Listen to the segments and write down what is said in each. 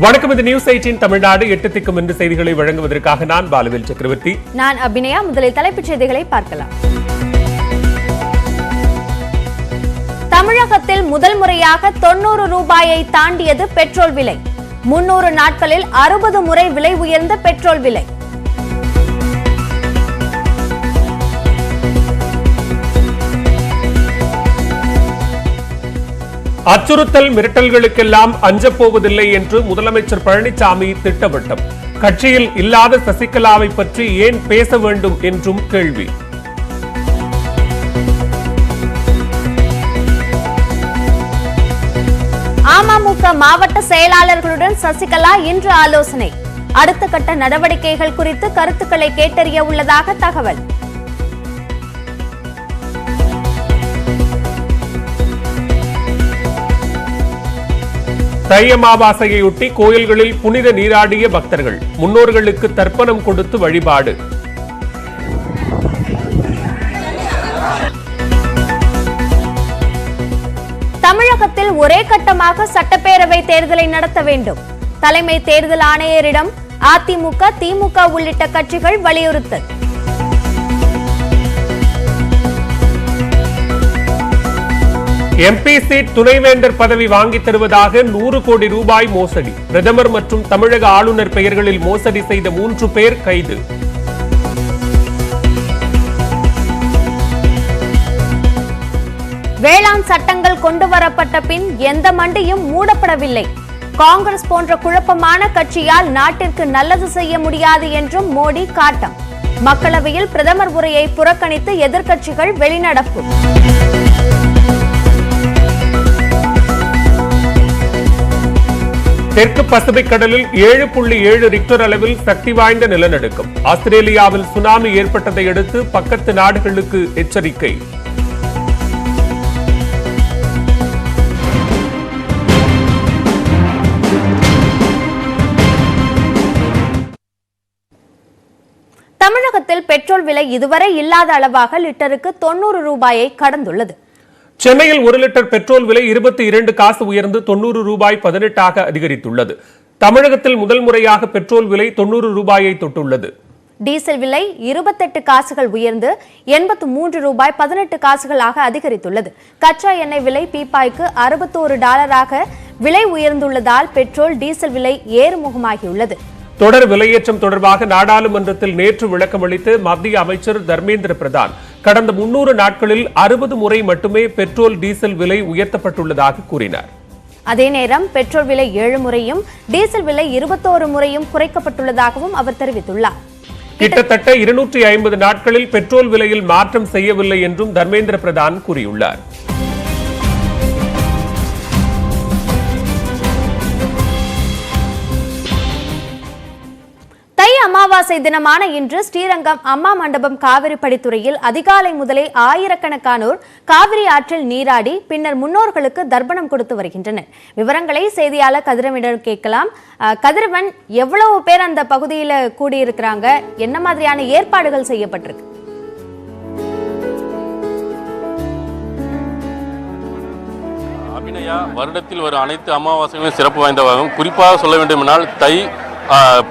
வணக்கம். இது நியூஸ் 18 தமிழ்நாடு 8 திக்கும் இன்று செய்திகளை வழங்குவதற்காக நான் பாலுவேல் சக்கரவர்த்தி. நான் அபிநயா. முதலில் தலைப்புச் செய்திகளை பார்க்கலாம். தமிழகத்தில் முதல் முறையாக 90 ரூபாயை தாண்டியது பெட்ரோல் விலை. 300 நாட்களில் 60 முறை விலை உயர்ந்த பெட்ரோல் விலை. அச்சுறுத்தல் மிரட்டல்களுக்கெல்லாம் அஞ்சப்போவதில்லை என்று முதலமைச்சர் பழனிசாமி திட்டவட்டம். கட்சியில் இல்லாத சசிகலாவை பற்றி ஏன் பேச வேண்டும் என்றும் கேள்வி. அமமுக மாவட்ட செயலாளர்களுடன் சசிகலா இன்று ஆலோசனை. அடுத்த கட்ட நடவடிக்கைகள் குறித்து கருத்துக்களை கேட்டறிய உள்ளதாக தகவல். தை அமாவாசையொட்டி கோயில்களில் புனித நீராடிய பக்தர்கள். முன்னோர்களுக்கு தர்ப்பணம் கொடுத்து வழிபாடு. தமிழகத்தில் ஒரே கட்டமாக சட்டப்பேரவை தேர்தலை நடத்த வேண்டும். தலைமை தேர்தல் ஆணையரிடம் அதிமுக, திமுக உள்ளிட்ட கட்சிகள் வலியுறுத்தல். எம்பி சீட் துணைவேந்தர் பதவி வாங்கி தருவதாக 100 கோடி ரூபாய் மோசடி. பிரதமர் மற்றும் தமிழக ஆளுநர் பெயர்களில் மோசடி செய்த 3 பேர் கைது. வேளாண் சட்டங்கள் கொண்டுவரப்பட்ட பின் எந்த மண்டியும் மூடப்படவில்லை. காங்கிரஸ் போன்ற குழப்பமான கட்சியால் நாட்டிற்கு நல்லது செய்ய முடியாது என்றும் மோடி காட்டம். மக்களவையில் பிரதமர் உரையை புறக்கணித்து எதிர்க்கட்சிகள் வெளிநடப்பு. தெற்கு பசிபிக் கடலில் 7.7 ரிக்டர் அளவில் சக்தி வாய்ந்த நிலநடுக்கம். ஆஸ்திரேலியாவில் சுனாமி ஏற்பட்டதை அடுத்து பக்கத்து நாடுகளுக்கு எச்சரிக்கை. தமிழகத்தில் பெட்ரோல் விலை இதுவரை இல்லாத அளவாக லிட்டருக்கு 90 ரூபாயை கடந்துள்ளது. சென்னையில் 1 லிட்டர் பெட்ரோல் விலை 22 காசு உயர்ந்து 90 ரூபாய் 18 அதிகரித்துள்ளது. தமிழகத்தில் முதல் முறையாக பெட்ரோல் விலை 90 ரூபாயை தொட்டுள்ளது. டீசல் விலை 28 காசுகள் உயர்ந்து 83 ரூபாய் 18 காசுகளாக அதிகரித்துள்ளது. கச்சா எண்ணெய் விலை பீப்பாய்க்கு $61 விலை உயர்ந்துள்ளதால் பெட்ரோல் டீசல் விலை ஏறுமுகமாகியுள்ளது. தொடர் விலையேற்றம் தொடர்பாக நாடாளுமன்றத்தில் நேற்று விளக்கமளித்த மத்திய அமைச்சர் தர்மேந்திர பிரதான் கடந்த 300 நாட்களில் 60 முறை மட்டுமே பெட்ரோல் டீசல் விலை உயர்த்தப்பட்டுள்ளதாக கூறினார். அதே நேரம் பெட்ரோல் விலை 7 முறையும் டீசல் விலை 21 முறையும் குறைக்கப்பட்டுள்ளதாகவும் அவர் தெரிவித்துள்ளார். கிட்டத்தட்ட 250 நாட்களில் பெட்ரோல் விலையில் மாற்றம் செய்யவில்லை என்றும் தர்மேந்திர பிரதான் கூறியுள்ளார். தை அமாவாசை தினமான இன்று ஸ்ரீரங்கம் அம்மா மண்டபம் காவிரி படித்துறையில் அதிகாலை முதலே ஆயிரக்கணக்கானோர் காவிரி ஆற்றில் நீராடி பின்னர் முன்னோர்களுக்கு தர்ப்பணம் கொடுத்து வருகின்றனர். விவரங்களை செய்தியாளர் கதிரவனிடம் கேட்கலாம். கதிரவன், எவ்வளவு பேர் அந்த பகுதியில் கூடியிருக்கிறாங்க? என்ன மாதிரியான ஏற்பாடுகள் செய்யப்பட்டிருக்கு? அபிநயா, வருடத்தில் வரும் அனைத்து அமாவாசைகளும் சிறப்பு வாய்ந்தவாகும். குறிப்பாக சொல்ல வேண்டுமென்றால் தை,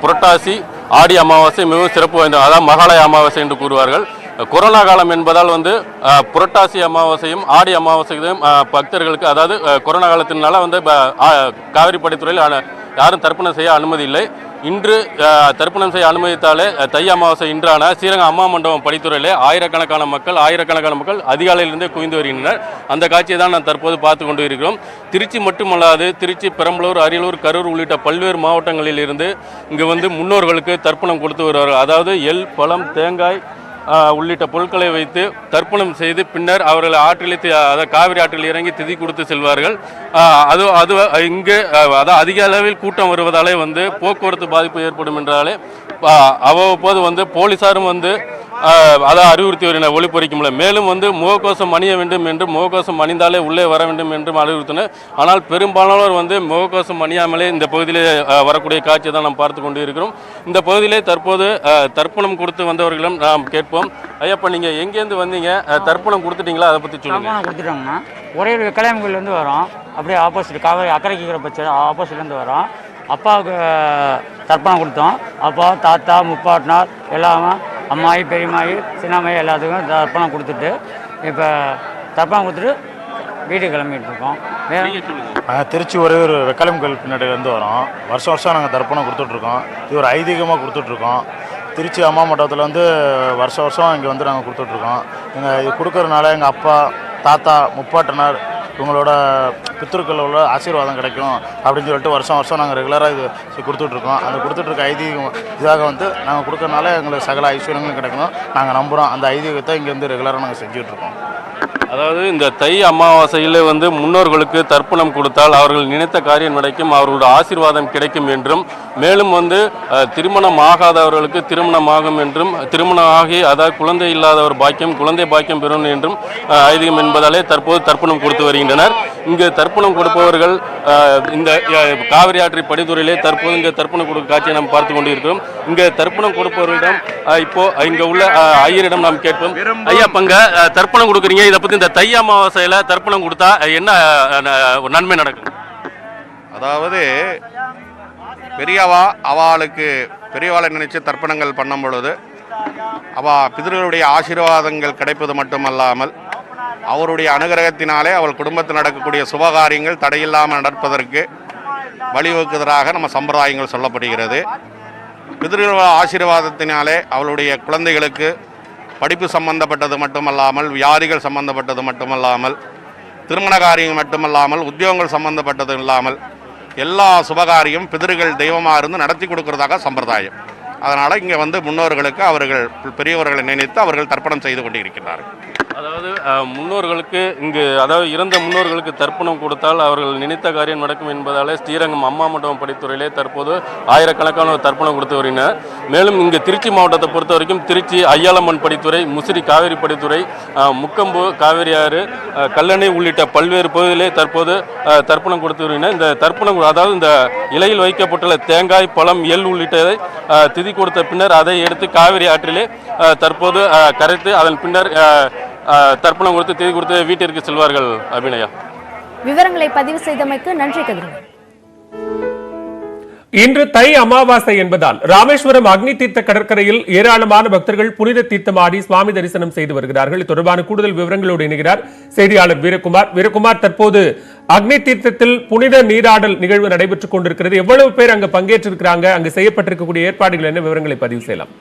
புரட்டாசி, ஆடி அமாவாசை மிகவும் சிறப்பு வாய்ந்த, அதாவது மகாலய அமாவாசை என்று கூறுவார்கள். கொரோனா காலம் என்பதால் புரட்டாசி அமாவாசையும் ஆடி அமாவாசையும் பக்தர்களுக்கு, அதாவது கொரோனா காலத்தினால காவிரி படித்துறையில் யாரும் தர்ப்பணம் செய்ய அனுமதி இல்லை. இன்று தர்ப்பணம் செய்ய அனுமதித்தாலே தை அமாவாசை இன்றான ஸ்ரீரங்கம் அம்மா மண்டபம் படித்துறையிலே ஆயிரக்கணக்கான மக்கள் அதிகாலையிலிருந்தே குவிந்து வருகின்றனர். அந்த காட்சியை தான் நான் தற்போது பார்த்து கொண்டு இருக்கிறோம். திருச்சி மட்டுமல்லாது திருச்சி, பெரம்பலூர், அரியலூர், கரூர் உள்ளிட்ட பல்வேறு மாவட்டங்களில் இருந்து இங்கு முன்னோர்களுக்கு தர்ப்பணம் கொடுத்து வருவார்கள். அதாவது எள், பழம், தேங்காய் உள்ளிட்ட பொருட்களை வைத்து தர்ப்பணம் செய்து பின்னர் அவர்கள் ஆற்றிலே, அதாவது காவிரி ஆற்றில் இறங்கி திதி கொடுத்து செல்வார்கள். அது இங்கு அதிக அளவில் கூட்டம் வருவதாலே போக்குவரத்து பாதிப்பு ஏற்படும் என்றாலே அவ்வப்போது போலீசாரும் அதான் அறிவுறுத்தி வருகிற ஒளிப்பறிக்கும்ல. மேலும் முகக்கவசம் அணிய வேண்டும் என்று, முகக்கவசம் அணிந்தாலே உள்ளே வர வேண்டும் என்றும் அறிவுறுத்தினர். ஆனால் பெரும்பாலானோர் முகக்கவசம் அணியாமலே இந்த பகுதியிலே வரக்கூடிய காட்சியை தான் நாம் பார்த்து கொண்டு இருக்கிறோம். இந்த பகுதியிலே தற்போது தர்ப்பணம் கொடுத்து வந்தவர்களிடம் நாம் கேட்போம். ஐயப்பா, நீங்கள் எங்கேருந்து வந்தீங்க? தர்ப்பணம் கொடுத்துட்டீங்களா? அதை பற்றி சொல்லுங்கள். கொடுத்துட்டோங்கண்ணா. ஒரே கல்யாண கோயிலேருந்து வரோம். அப்படியே ஆப்போசிட் காவேரி அக்கறைக்கு பட்சம் ஆப்போசிட்லேருந்து வரோம். அப்பாவுக்கு தர்ப்பணம் கொடுத்தோம். அப்பா, தாத்தா, முப்பாட்டினார் எல்லாமே அம்மாயி, பெரியம்மாயி, சின்னம்மாயி எல்லாத்துக்கும் தர்ப்பணம் கொடுத்துட்டு இப்போ தர்ப்பணம் கொடுத்துட்டு வீட்டுக்கு கிளம்பிட்டு இருக்கோம். திருச்சி ஒரு வெக்காலம் கோயில் பின்னாடியிலேருந்து வரோம். வருஷம் வருஷம் நாங்கள் தர்ப்பணம் கொடுத்துட்ருக்கோம். இது ஒரு ஐதீகமாக கொடுத்துட்ருக்கோம். திருச்சி அம்மா மண்டபத்தில் வந்து வருஷம் வருஷம் இங்கே வந்து நாங்கள் கொடுத்துட்ருக்கோம். எங்கள் இது கொடுக்கறதுனால எங்கள் அப்பா, தாத்தா, முப்பாட்டினார் இவங்களோட பித்திருக்களோட ஆசீர்வாதம் கிடைக்கும் அப்படின்னு சொல்லிட்டு வருஷம் வருஷம் நாங்கள் ரெகுலராக இது கொடுத்துட்ருக்கோம். அந்த கொடுத்துட்ருக்க ஐதீகம் இதாக வந்து நாங்கள் கொடுக்கறனால எங்களுக்கு சகல ஐஸ்வர்யங்களும் கிடைக்கணும் நாங்கள் நம்புகிறோம். அந்த ஐதீகத்தை இங்கே ரெகுலராக நாங்கள் செஞ்சுட்ருக்கோம். அதாவது இந்த தை அமாவாசையில் வந்து முன்னோர்களுக்கு தர்ப்பணம் கொடுத்தால் அவர்கள் நினைத்த காரியம் நடக்கும், அவர்களுடைய ஆசீர்வாதம் கிடைக்கும் என்றும், மேலும் வந்து திருமணம் ஆகாதவர்களுக்கு திருமணம் ஆகும் என்றும், திருமணம் ஆகி அதாவது குழந்தை இல்லாதவர் குழந்தை பாக்கியம் பெறும் என்றும் ஐதீகம் என்பதாலே தற்போது தர்ப்பணம் கொடுத்து வருகின்றனர். இங்கு தர்ப்பணம் கொடுப்பவர்கள் இந்த காவிரி ஆற்றை படித்துறையிலே தற்போது இங்கே தர்ப்பணம் கொடுக்கும் காட்சியை நாம் பார்த்து கொண்டிருக்கிறோம். இங்கே தர்ப்பணம் கொடுப்பவர்களிடம் இப்போ இங்கே உள்ள ஐயரிடம் நாம் கேட்போம். ஐயா, பங்க தர்ப்பணம் கொடுக்குறீங்க, இதை பற்றி இந்த தை அமாவாசையில் தர்ப்பணம் கொடுத்தா என்ன நன்மை நடக்கும்? அதாவது பெரியவா அவளுக்கு பெரியவாளை நினைச்சு தர்ப்பணங்கள் பண்ணும் பொழுது பிதர்களுடைய ஆசீர்வாதங்கள் கிடைப்பது மட்டுமல்லாமல் அவருடைய அனுகிரகத்தினாலே அவள் குடும்பத்தில் நடக்கக்கூடிய சுபகாரியங்கள் தடையில்லாமல் நடப்பதற்கு வழிவகுக்கிறதாக நம்ம சம்பிரதாயங்கள் சொல்லப்படுகிறது. பிதர்கள் ஆசீர்வாதத்தினாலே அவளுடைய குழந்தைகளுக்கு படிப்பு சம்பந்தப்பட்டது மட்டுமல்லாமல், வியாதிகள் சம்பந்தப்பட்டது மட்டுமல்லாமல், திருமண காரியம் மட்டுமல்லாமல், உத்தியோகங்கள் சம்பந்தப்பட்டது இல்லாமல் எல்லா சுபகாரியம் பிதர்கள் தெய்வமாக இருந்து நடத்தி கொடுக்கறதாக சம்பிரதாயம். அதனால் இங்கே வந்து முன்னோர்களுக்கு அவர்கள் பெரியவர்களை நினைத்து அவர்கள் தர்ப்பணம் செய்து கொண்டிருக்கிறார்கள். அதாவது முன்னோர்களுக்கு இங்கு அதாவது இறந்த முன்னோர்களுக்கு தர்ப்பணம் கொடுத்தால் அவர்கள் நினைத்த காரியம் நடக்கும் என்பதாலே ஸ்ரீரங்கம் அம்மா மண்டபம் படித்துறையிலே தற்போது ஆயிரக்கணக்கான தர்ப்பணம் கொடுத்து வருகின்றனர். மேலும் இங்கு திருச்சி மாவட்டத்தை பொறுத்த வரைக்கும் திருச்சி ஐயாளம்மன் படித்துறை, முசிறி காவிரி படித்துறை, முக்கம்பு காவிரி ஆறு, கல்லணை உள்ளிட்ட பல்வேறு பகுதியிலே தற்போது தர்ப்பணம் கொடுத்து வருகின்றனர். இந்த தர்ப்பணம் அதாவது இந்த இலையில் வைக்கப்பட்டுள்ள தேங்காய், பழம், எள் உள்ளிட்டதை திதி கொடுத்த பின்னர் அதை எடுத்து காவிரி ஆற்றிலே தற்போது கரைத்து அதன் பின்னர் தர்ப்பணம் கொடுத்து திதி கொடுத்து வீட்டிற்கு செல்வார்கள். அபிநயா, விவரங்களை பதிவு செய்தமைக்கு நன்றி கதிரவன். இன்று தை அமாவாசை என்பதால் ராமேஸ்வரம் அக்னி தீர்த்த கடற்கரையில் ஏராளமான பக்தர்கள் புனித தீர்த்தமாடி சுவாமி தரிசனம் செய்து வருகிறார்கள். இது தொடர்பான கூடுதல் விவரங்களோடு இணைகிறார் செய்தியாளர் வீரகுமார். தற்போது அக்னி தீர்த்தத்தில் புனித நீராடல் நிகழ்வு நடைபெற்றுக் கொண்டிருக்கிறது. எவ்வளவு பேர் அங்கு பங்கேற்றிருக்கிறாங்க? அங்கு செய்யப்பட்டிருக்கக்கூடிய ஏற்பாடுகள் என்ன? விவரங்களை பதிவு செய்யலாம்.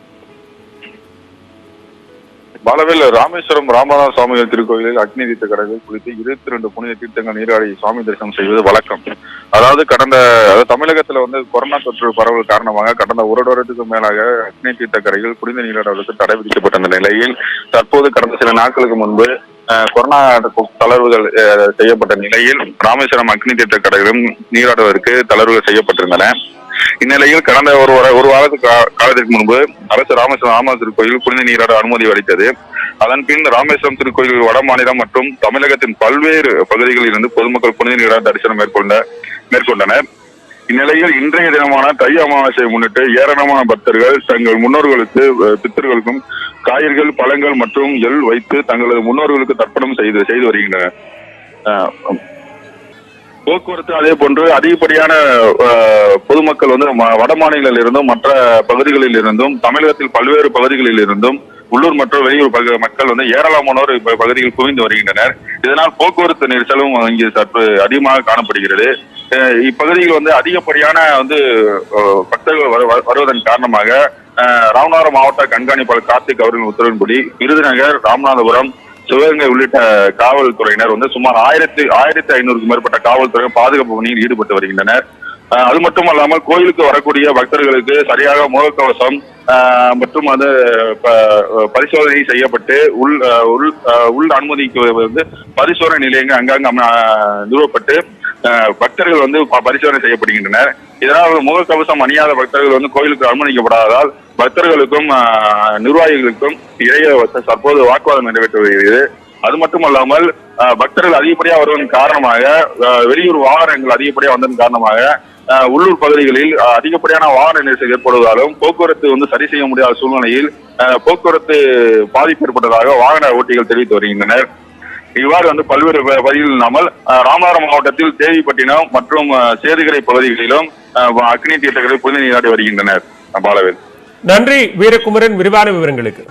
பாலவேல் ராமேஸ்வரம் ராமநாத சுவாமிகள் திருக்கோயிலில் அக்னி தீர்த்த கடலில் குளித்து 22 புனித தீர்த்தங்கள் நீராடி சுவாமி தரிசனம் செய்வது வழக்கம். அதாவது தமிழகத்துல வந்து கொரோனா தொற்று பரவல் காரணமாக கடந்த ஒரு வருடத்துக்கு மேலாக அக்னி தீர்த்த கரையில் புனித நீராடுவதற்கு தடை விதிக்கப்பட்ட நிலையில் தற்போது கடந்த சில நாட்களுக்கு முன்பு கொரோனா தளர்வுகள் செய்யப்பட்ட நிலையில் ராமேஸ்வரம் அக்னி தீர்த்த கரையிலும் நீராடுவதற்கு தளர்வுகள் செய்யப்பட்டிருந்தன. இந்நிலையில் கடந்த ஒரு வாரத்துக்கு காலத்திற்கு முன்பு அரசு ராமேஸ்வரம் திருக்கோயில் புனித நீராட அனுமதி அளித்தது. அதன் பின் ராமேஸ்வரம் திருக்கோயில் வட மாநிலம் மற்றும் தமிழகத்தின் பல்வேறு பகுதிகளில் இருந்து பொதுமக்கள் புனித நீராட தரிசனம் மேற்கொண்டனர். இந்நிலையில் இன்றைய தினமான தை அமாவாசையை முன்னிட்டு ஏராளமான பக்தர்கள் தங்கள் முன்னோர்களுக்கு பித்தர்களுக்கும் காய்கறிகள், பழங்கள் மற்றும் எள் வைத்து தங்களது முன்னோர்களுக்கு தர்ப்பணம் செய்து வருகின்றனர். போக்குவரத்து அதே போன்று அதிகப்படியான பொதுமக்கள் வந்து வட மாநிலங்களில் இருந்தும் மற்ற பகுதிகளில் இருந்தும் தமிழகத்தில் பல்வேறு பகுதிகளில் இருந்தும் உள்ளூர் மற்றும் வெளியூர் மக்கள் வந்து ஏராளமானோர் பகுதியில் குவிந்து வருகின்றனர். இதனால் போக்குவரத்து நெரிசலும் இங்கே சற்று அதிகமாக காணப்படுகிறது. இப்பகுதியில் வந்து அதிகப்படியான வந்து பக்தர்கள் வருவதன் காரணமாக ராமநாதபுரம் மாவட்ட கண்காணிப்பாளர் கார்த்திக் அவர்களின் உத்தரவின்படி விருதுநகர், ராமநாதபுரம், சிவகங்கை உள்ளிட்ட காவல்துறையினர் வந்து சுமார் 1500க்கும் மேற்பட்ட காவல்துறை பாதுகாப்பு பணியில் ஈடுபட்டு வருகின்றனர். அது மட்டுமல்லாமல் கோயிலுக்கு வரக்கூடிய பக்தர்களுக்கு சரியாக முகக்கவசம் மற்றும் அது பரிசோதனை செய்யப்பட்டு உள் அனுமதிக்கு வந்து பரிசோதனை நிலையங்கள் அங்கங்க நிறுவப்பட்டு பக்தர்கள் வந்து பரிசோதனை செய்யப்படுகின்றனர். இதனால் முகக்கவசம் அணியாத பக்தர்கள் வந்து கோயிலுக்கு அனுமதிக்கப்படாததால் பக்தர்களுக்கும் நிர்வாகிகளுக்கும் இடையே தற்போது வாக்குவாதம் நடைபெற்று வருகிறது. அது மட்டுமல்லாமல் பக்தர்கள் அதிகப்படியாக வருவதன் காரணமாக வெளியூர் வாகனங்கள் அதிகப்படியாக வந்ததன் காரணமாக உள்ளூர் பகுதிகளில் அதிகப்படியான வாகன நெரிசல் ஏற்படுவதாலும் போக்குவரத்து வந்து சரி செய்ய முடியாத சூழ்நிலையில் போக்குவரத்து பாதிப்பு ஏற்பட்டதாக வாகன ஓட்டிகள் தெரிவித்து வருகின்றனர். இவ்வாறு வந்து பல்வேறு பகுதிகளில் இல்லாமல் ராமநாதபுரம் மாவட்டத்தில் தேவிப்பட்டினம் மற்றும் சேதுகரை பகுதிகளிலும் அக்னி தீர்த்தங்களை புனித நீராடி வருகின்றனர். பாலவேல். நன்றி வீரகுமரன், விரிவான விவரங்களுக்கு.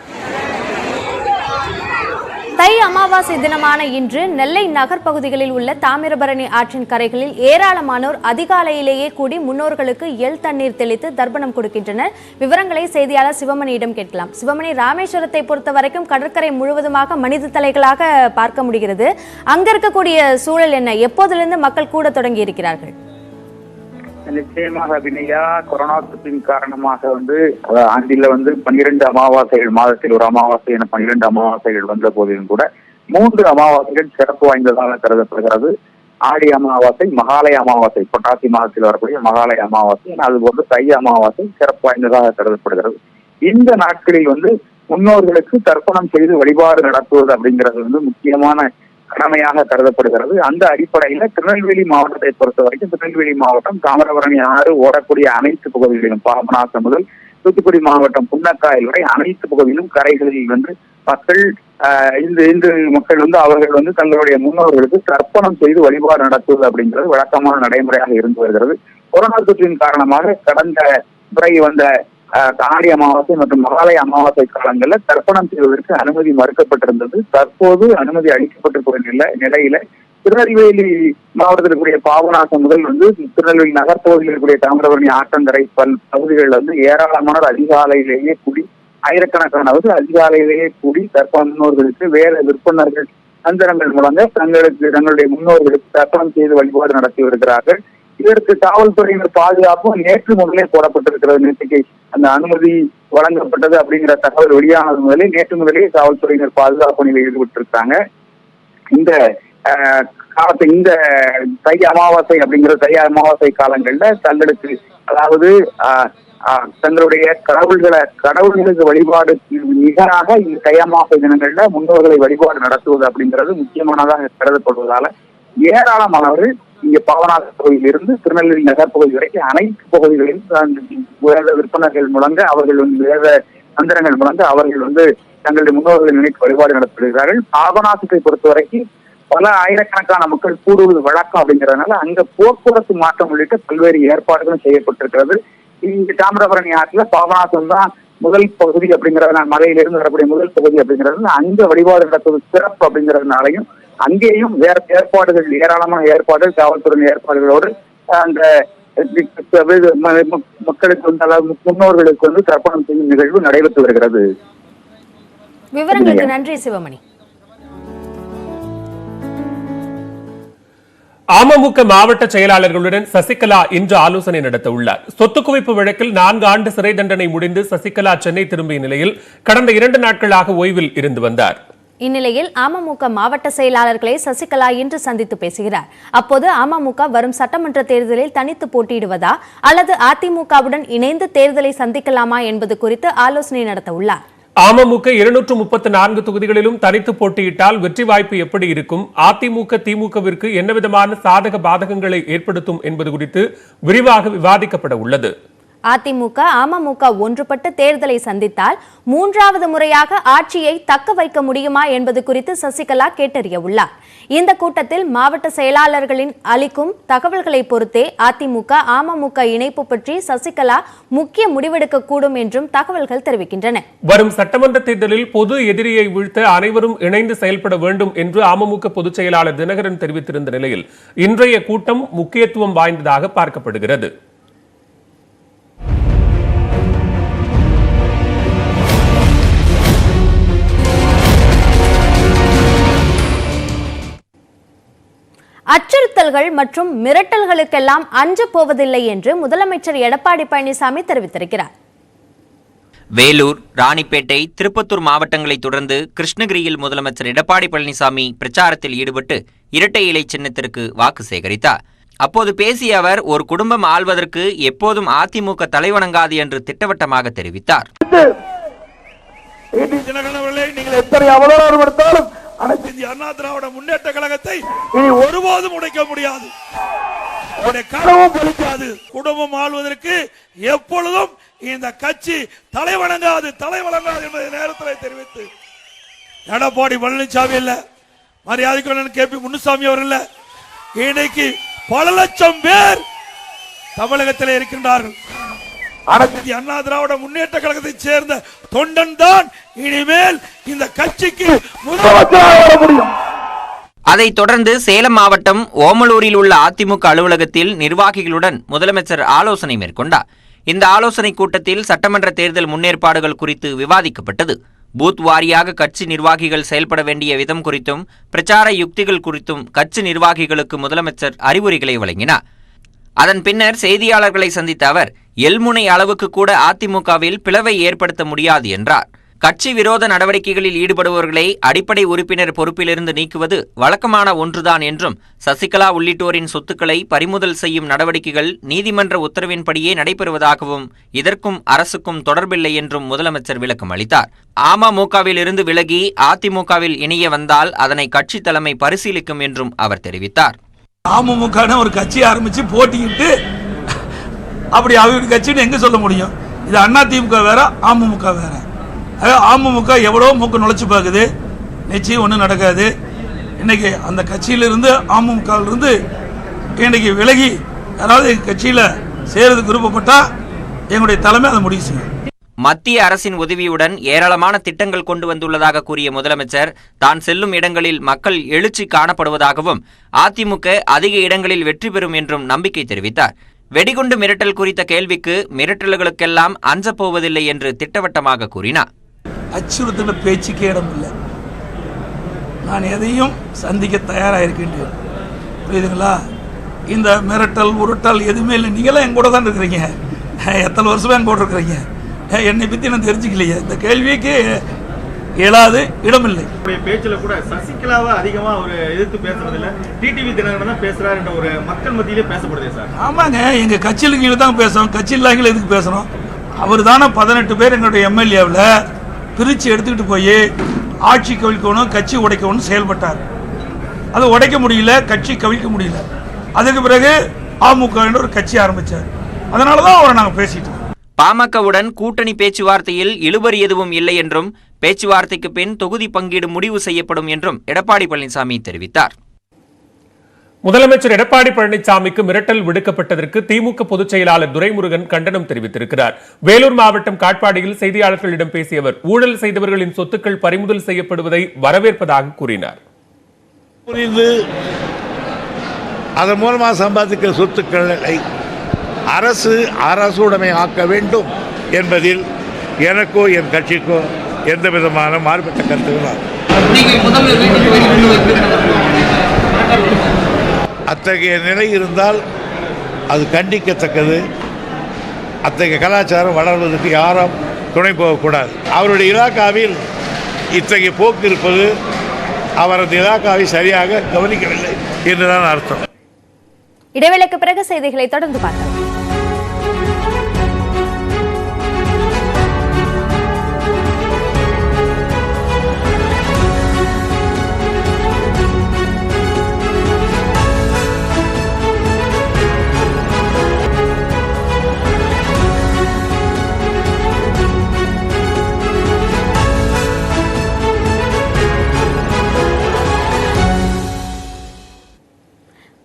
தை அமாவாசை தினமான இன்று நெல்லை நகர் பகுதிகளில் உள்ள தாமிரபரணி ஆற்றின் கரைகளில் ஏராளமானோர் அதிகாலையிலேயே கூடி முன்னோர்களுக்கு எள் தண்ணீர் தெளித்து தர்ப்பணம் கொடுக்கின்றனர். விவரங்களை செய்தியாளர் சிவமணியிடம் கேட்கலாம். சிவமணி, ராமேஸ்வரத்தை பொறுத்த வரைக்கும் கடற்கரை முழுவதுமாக மனித தலைகளாக பார்க்க முடிகிறது. அங்க இருக்கக்கூடிய சூழல் என்ன? எப்போதிலிருந்து மக்கள் கூட தொடங்கி இருக்கிறார்கள்? நிச்சயமாக வினயா, கொரோனா தொற்றின் காரணமாக ஆண்டில 12 அமாவாசைகள், மாதத்தில் ஒரு அமாவாசை என 12 அமாவாசைகள் வந்த போதிலும் கூட 3 அமாவாசைகள் சிறப்பு வாய்ந்ததாக கருதப்படுகிறது. ஆடி அமாவாசை, மகாலய அமாவாசை, புரட்டாசி மாதத்தில் வரக்கூடிய மகாலய அமாவாசை, அதுபோன்று தை அமாவாசை சிறப்பு வாய்ந்ததாக கருதப்படுகிறது. இந்த நாட்களில் முன்னோர்களுக்கு தர்ப்பணம் செய்து வழிபாடு நடத்துவது அப்படிங்கிறது முக்கியமான கடமையாக கருதப்படுகிறது. அந்த அடிப்படையில திருநெல்வேலி மாவட்டத்தை பொறுத்த வரைக்கும் திருநெல்வேலி மாவட்டம் தாமிரபரணி ஆறு ஓடக்கூடிய அனைத்து பகுதிகளிலும், பாபநாசம் முதல் தூத்துக்குடி மாவட்டம் புன்னக்காயல் வரை அனைத்து பகுதியிலும் கரைகளில் மக்கள் இந்து மக்கள் அவர்கள் தங்களுடைய முன்னோர்களுக்கு தர்ப்பணம் செய்து வழிபாடு நடத்துவது அப்படிங்கிறது வழக்கமான நடைமுறையாக இருந்து வருகிறது. கொரோனா தொற்றின் காரணமாக கடந்த முறை வந்த ஆடி அமாவாசை மற்றும் மகாலய அமாவாசை காலங்களில் தர்ப்பணம் செய்வதற்கு அனுமதி மறுக்கப்பட்டிருந்தது. தற்போது அனுமதி அளிக்கப்பட்டிருக்கிற நிலையில திருநெல்வேலி மாவட்டத்தில் கூடிய பாபநாசம் முதல் திருநெல்வேலி நகர்பகுதியில் இருக்கக்கூடிய தாமிரபரணி ஆற்றங்கரை பகுதிகளில் ஏராளமானோர் அதிகாலையிலேயே கூடி, ஆயிரக்கணக்கானவர்கள் அதிகாலையிலேயே கூடி முன்னோர்களுக்கு வேத விற்பனர்கள் அந்தரங்கள் மூலங்க தங்களுடைய முன்னோர்களுக்கு தர்ப்பணம் செய்து வழிபாடு நடத்தி வருகிறார்கள். இதற்கு காவல்துறையினர் பாதுகாப்பும் நேற்று முதலே போடப்பட்டிருக்கிறது. நேற்றுக்கு அந்த அனுமதி வழங்கப்பட்டது அப்படிங்கிற தகவல் வெளியானது முதலே நேற்று முதலே காவல்துறையினர் பாதுகாப்பு பணியில் ஈடுபட்டிருக்காங்க. இந்த காலத்தை இந்த தை அமாவாசை அப்படிங்கிற தை அமாவாசை காலங்கள்ல தங்களுக்கு அதாவது தங்களுடைய கடவுள்களுக்கு வழிபாடு நிகராக இந்த தை அமாவாசை தினங்கள்ல முன்னோர்களை வழிபாடு நடத்துவது அப்படிங்கிறது முக்கியமானதாக கருதப்படுவதால ஏராளமானவர்கள் இங்க பாபநாசம் பகுதியிலிருந்து திருநெல்வேலி நகர் பகுதி வரைக்கும் அனைத்து பகுதிகளிலும் வேத விற்பனர்கள் முழங்க, அவர்கள் வேத மந்திரங்கள் முழங்க அவர்கள் தங்களுடைய முன்னோர்களை நினைத்து வழிபாடு நடத்துகிறார்கள். பாபநாசத்தை பொறுத்த வரைக்கும் பல ஆயிரக்கணக்கான மக்கள் கூடுவது வழக்கம் அப்படிங்கிறதுனால அங்க போக்குவரத்து மாற்றம் உள்ளிட்ட பல்வேறு ஏற்பாடுகளும் செய்யப்பட்டிருக்கிறது. இங்க தாமிரபரணி ஆற்றுல பாபநாசம் தான் முதல் பகுதி அப்படிங்கிறதுனால, மலையிலிருந்து வரக்கூடிய முதல் பகுதி அப்படிங்கிறது அங்க வழிபாடு நடத்துவது சிறப்பு அப்படிங்கிறதுனாலையும் அங்கேயும் வேற ஏற்பாடுகள், ஏராளமான ஏற்பாடுகள், காவல்துறை ஏற்பாடுகளோடு அந்த மக்களுக்கு முன்னோர்களுக்கு தர்ப்பணம் செய்யும் நிகழ்வு நடைபெற்று வருகிறது. விவரங்களுக்கு நன்றி சிவமணி. அமமுக மாவட்ட செயலாளர்களுடன் சசிகலா இன்று ஆலோசனை நடத்த உள்ளார். சொத்து குவிப்பு வழக்கில் 4 ஆண்டு சிறை தண்டனை முடிந்து சசிகலா சென்னை திரும்பிய நிலையில் கடந்த 2 நாட்களாக ஓய்வில் இருந்து வந்தார். இந்நிலையில் அமமுக மாவட்ட செயலாளர்களை சசிகலா இன்று சந்தித்து பேசுகிறார். அப்போது அமமுக வரும் சட்டமன்ற தேர்தலில் தனித்து போட்டியிடுவதா அல்லது அதிமுகவுடன் இணைந்து தேர்தலை சந்திக்கலாமா என்பது குறித்து ஆலோசனை நடத்த உள்ளார். அமமுக 234 தொகுதிகளிலும் தனித்து போட்டியிட்டால் வெற்றி வாய்ப்பு எப்படி இருக்கும், அதிமுக திமுகவிற்கு என்ன விதமான சாதக பாதகங்களை ஏற்படுத்தும் என்பது குறித்து விரிவாக விவாதிக்கப்பட உள்ளது. அதிமுக அமமுக ஒன்றுபட்டு தேர்தலை சந்தித்தால் 3வது முறையாக ஆட்சியை தக்க வைக்க முடியுமா என்பது குறித்து சசிகலா கேட்டறிய உள்ளார். இந்த கூட்டத்தில் மாவட்ட செயலாளர்களின் அளிக்கும் தகவல்களை பொறுத்தே அதிமுக அமமுக இணைப்பு பற்றி சசிகலா முக்கிய முடிவெடுக்க கூடும் என்றும் தகவல்கள் தெரிவிக்கின்றன. வரும் சட்டமன்ற தேர்தலில் பொது எதிரியை வீழ்த்த அனைவரும் இணைந்து செயல்பட வேண்டும் என்று அமமுக பொதுச் செயலாளர் தினகரன் தெரிவித்திருந்த நிலையில் இன்றைய கூட்டம் முக்கியத்துவம் வாய்ந்ததாக பார்க்கப்படுகிறது. அச்சுறுத்தல்கள் மற்றும் மிரட்டல்களுக்கெல்லாம் அஞ்ச போவதில்லை என்று முதலமைச்சர் எடப்பாடி பழனிசாமி தெரிவித்திருக்கிறார். வேலூர், ராணிப்பேட்டை, திருப்பத்தூர் மாவட்டங்களை தொடர்ந்து கிருஷ்ணகிரியில் முதலமைச்சர் எடப்பாடி பழனிசாமி பிரச்சாரத்தில் ஈடுபட்டு இரட்டை இலை சின்னத்திற்கு வாக்கு சேகரித்தார். அப்போது பேசிய அவர், ஒரு குடும்பம் ஆள்வதற்கு எப்போதும் அதிமுக தலைவணங்காது என்று திட்டவட்டமாக தெரிவித்தார். அனைத்து இந்திய அண்ணா திராவிட முன்னேற்ற கழகத்தை இனி ஒருபோதும் உடைக்க முடியாது, கனவும் பலிக்காது. குடும்பம் ஆள்வதற்கு எப்பொழுதும் இந்த கட்சி தலைவணங்காது என்பதை நேரத்தில் தெரிவித்து, எடப்பாடி பழனிசாமி இல்ல, மரியாதைக்குள்ள KP முனுசாமி அவர்கள் இன்னைக்கு பல லட்சம் பேர் தமிழகத்தில் இருக்கின்றார்கள். அனைத்து அண்ணா திராவிட முன்னேற்ற கழகத்தை சேர்ந்த தொண்டன் தான் இனிமேல் இந்த கட்சிக்கு முதலமைச்சராக முடியும். அதைத் தொடர்ந்து சேலம் மாவட்டம் ஓமலூரில் உள்ள அதிமுக அலுவலகத்தில் நிர்வாகிகளுடன் முதலமைச்சர் ஆலோசனை மேற்கொண்டார். இந்த ஆலோசனைக் கூட்டத்தில் சட்டமன்ற தேர்தல் முன்னேற்பாடுகள் குறித்து விவாதிக்கப்பட்டது. பூத் வாரியாக கட்சி நிர்வாகிகள் செயல்பட வேண்டிய விதம் குறித்தும் பிரச்சார யுக்திகள் குறித்தும் கட்சி நிர்வாகிகளுக்கு முதலமைச்சர் அறிவுரைகளை வழங்கினார். அதன் பின்னர் செய்தியாளர்களை சந்தித்த அவர் எல்முனை அளவுக்கு கூட அதிமுகவில் பிளவை ஏற்படுத்த முடியாது என்றார். கட்சி விரோத நடவடிக்கைகளில் ஈடுபடுபவர்களை அடிப்படை உறுப்பினர் பொறுப்பிலிருந்து நீக்குவது வழக்கமான ஒன்றுதான் என்றும் சசிகலா உள்ளிட்டோரின் சொத்துக்களை பறிமுதல் செய்யும் நடவடிக்கைகள் நீதிமன்ற உத்தரவின்படியே நடைபெறுவதாகவும் இதற்கும் அரசுக்கும் தொடர்பில்லை என்றும் முதலமைச்சர் விளக்கம் அளித்தார். அமமுகவில் இருந்து விலகி அதிமுகவில் இணைய வந்தால் அதனை கட்சி தலைமை பரிசீலிக்கும் என்றும் அவர் தெரிவித்தார். அமமுக ஒரு கட்சி ஆரம்பிச்சு போட்டிக்கிட்டு அப்படி அவங்க கட்சின்னு எங்க சொல்ல முடியும்? இது அதிமுக வேற, அமமுக வேற. அமமுக எவ்வளோ மூக்கு நுழைச்சு பார்க்குது, நிச்சயம் ஒன்றும் நடக்காது. இன்னைக்கு அந்த கட்சியிலிருந்து அமமுகவிலிருந்து இன்னைக்கு விலகி யாராவது கட்சியில் சேரதுக்கு விருப்பப்பட்டா எங்களுடைய தலைமை அதை முடிவு செய்யும். மத்திய அரசின் உதவியுடன் ஏராளமான திட்டங்கள் கொண்டு வந்துள்ளதாக கூறிய முதலமைச்சர் தான் செல்லும் இடங்களில் மக்கள் எழுச்சி காணப்படுவதாகவும் அதிமுக அதிக இடங்களில் வெற்றி பெறும் என்றும் நம்பிக்கை தெரிவித்தார். வெடிகுண்டு மிரட்டல் குறித்த கேள்விக்கு மிரட்டல்களுக்கெல்லாம் அஞ்சப்போவதில்லை என்று திட்டவட்டமாக கூறினார். அச்சுறுத்தல பேச்சுக்கே இடம் இல்லை. நான் எதையும் சந்திக்க தயாராக இருக்கின்றேன். புரியுதுங்களா? இந்த மிரட்டல் உருட்டல் எதுவுமே இல்லை. நீங்களாம் என் கூட தான் இருக்கிறீங்க. எத்தனை வருஷமா என் கூட இருக்கிறீங்க. என்னை பற்றி நான் தெரிஞ்சுக்கலையே. இந்த கேள்விக்கு இயலாது, இடமில்லை. பேச்சில் கூட சசிகலாவை அதிகமாக ஒரு எதிர்த்து பேசுறதில்ல, டிடிவி தினகரன் தான் பேசுறாரு என்ற ஒரு மக்கள் மத்தியிலே பேசப்படுதே சார். ஆமாங்க, எங்க கட்சியில் கீழே தான் பேசுறோம். கட்சி இல்லாமல் எதுக்கு பேசுறோம்? அவர் தானே 18 பேர் எங்களுடைய எம்எல்ஏவில் பிரித்து எடுத்துக்கிட்டு போய் ஆட்சி கவிழ்க்கணும், கட்சி உடைக்கணும்னு செயல்பட்டார். அதை உடைக்க முடியல, கட்சி கவிழ்க்க முடியல. அதுக்கு பிறகு அமமுக ஒரு கட்சி ஆரம்பிச்சார். அதனால தான் அவரை நாங்கள் பேசிட்டோம். பாமகவுடன் கூட்டணி பேச்சுவார்த்தையில் இழுபறி எதுவும் இல்லை என்றும் பேச்சுவார்த்தைக்கு பின் தொகுதி பங்கீடு முடிவு செய்யப்படும் என்றும் எடப்பாடி பழனிசாமி தெரிவித்தார். முதலமைச்சர் எடப்பாடி பழனிசாமிக்கு மிரட்டல் விடுக்கப்பட்டதற்கு திமுக பொதுச் செயலாளர் துரைமுருகன் கண்டனம் தெரிவித்திருக்கிறார். வேலூர் மாவட்டம் காட்பாடியில் செய்தியாளர்களிடம் பேசிய அவர் ஊழல் செய்தவர்களின் சொத்துக்கள் பறிமுதல் செய்யப்படுவதை வரவேற்பதாக கூறினார். அதன் மூலமாக சம்பாதிக்கிற சொத்துக்களை அரசுடைமை ஆக்க வேண்டும் என்பதில் எனக்கோ என் கட்சிக்கோ எந்த விதமான மாறுபட்ட கருத்துக்கள் அத்தகைய நிலை இருந்தால் அது கண்டிக்கத்தக்கது. அத்தகைய கலாச்சாரம் வளர்வதற்கு யாரும் துணை போகக்கூடாது. அவருடைய இலாக்காவில் இத்தகைய போக்கு இருப்பது அவரது இலாக்காவை சரியாக கவனிக்கவில்லை என்றுதான் அர்த்தம். இடைவேளைக்கு பிறகு செய்திகளை தொடர்ந்து பார்க்கலாம்.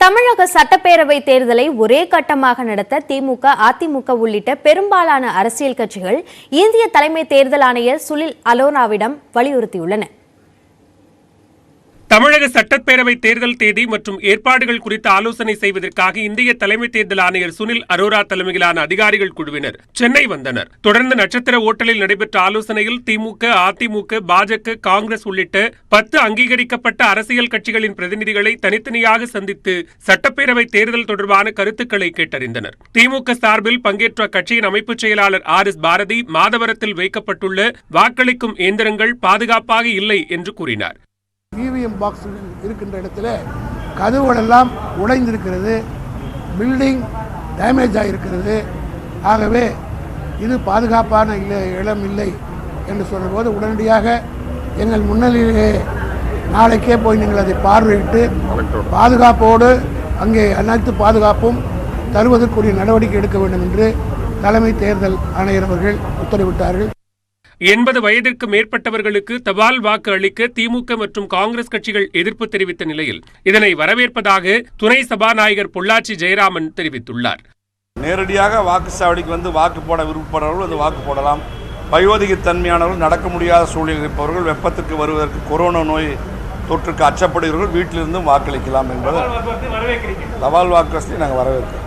தமிழக சட்டப்பேரவை தேர்தலை ஒரே கட்டமாக நடத்த திமுக, அதிமுக உள்ளிட்ட பெரும்பாலான அரசியல் கட்சிகள் இந்திய தலைமை தேர்தல் ஆணையர் சுனில் அரோராவிடம் வலியுறுத்தியுள்ளன. தமிழக சட்டப்பேரவை தேர்தல் தேதி மற்றும் ஏற்பாடுகள் குறித்து ஆலோசனை செய்வதற்காக இந்திய தலைமை தேர்தல் ஆணையர் சுனில் அரோரா தலைமையிலான அதிகாரிகள் குழுவினர் சென்னை வந்தனர். தொடர்ந்து நட்சத்திர ஓட்டலில் நடைபெற்ற ஆலோசனையில் திமுக, அதிமுக, பாஜக, காங்கிரஸ் உள்ளிட்ட 10 அங்கீகரிக்கப்பட்ட அரசியல் கட்சிகளின் பிரதிநிதிகளை தனித்தனியாக சந்தித்து சட்டப்பேரவை தேர்தல் தொடர்பான கருத்துக்களை கேட்டறிந்தனர். திமுக சார்பில் பங்கேற்ற கட்சியின் அமைப்பு செயலாளர் RS பாரதி மாதவரத்தில் வைக்கப்பட்டுள்ள வாக்களிக்கும் இயந்திரங்கள் பாதுகாப்பாக இல்லை என்று கூறினார். இவிஎம் பாக்ஸ் இருக்கின்ற இடத்துல கதவுகள் எல்லாம் உடைந்திருக்கிறது, பில்டிங் டேமேஜ் ஆகியிருக்கிறது. ஆகவே இது பாதுகாப்பான இடம் இல்லை என்று சொன்னபோது உடனடியாக எங்கள் முன்னிலையிலே நாளைக்கே போய் நீங்கள் அதை பார்வையிட்டு பாதுகாப்போடு அங்கே அனைத்து பாதுகாப்பும் தருவதற்குரிய நடவடிக்கை எடுக்க வேண்டும் என்று தலைமை தேர்தல் ஆணையர் அவர்கள் உத்தரவிட்டார்கள். 80 வயதிற்கு மேற்பட்டவர்களுக்கு தபால் வாக்கு அளிக்க திமுக மற்றும் காங்கிரஸ் கட்சிகள் எதிர்ப்பு தெரிவித்த நிலையில் இதனை வரவேற்பதாக துணை சபாநாயகர் பொள்ளாச்சி ஜெயராமன் தெரிவித்துள்ளார். நேரடியாக வாக்குச்சாவடிக்கு வந்து வாக்கு போட விருப்பப்படுறவர்கள் வந்து வாக்கு போடலாம். வயோதிகத்தன்மையானவர்கள், நடக்க முடியாத சூழலில் இருப்பவர்கள், வெப்பத்துக்கு வருவதற்கு கொரோனா நோய் தொற்றுக்கு அச்சப்படுகிறவர்கள் வீட்டிலிருந்தும் வாக்களிக்கலாம் என்பது தபால் வாக்கு வசதி நாங்கள் வரவேற்கிறோம்.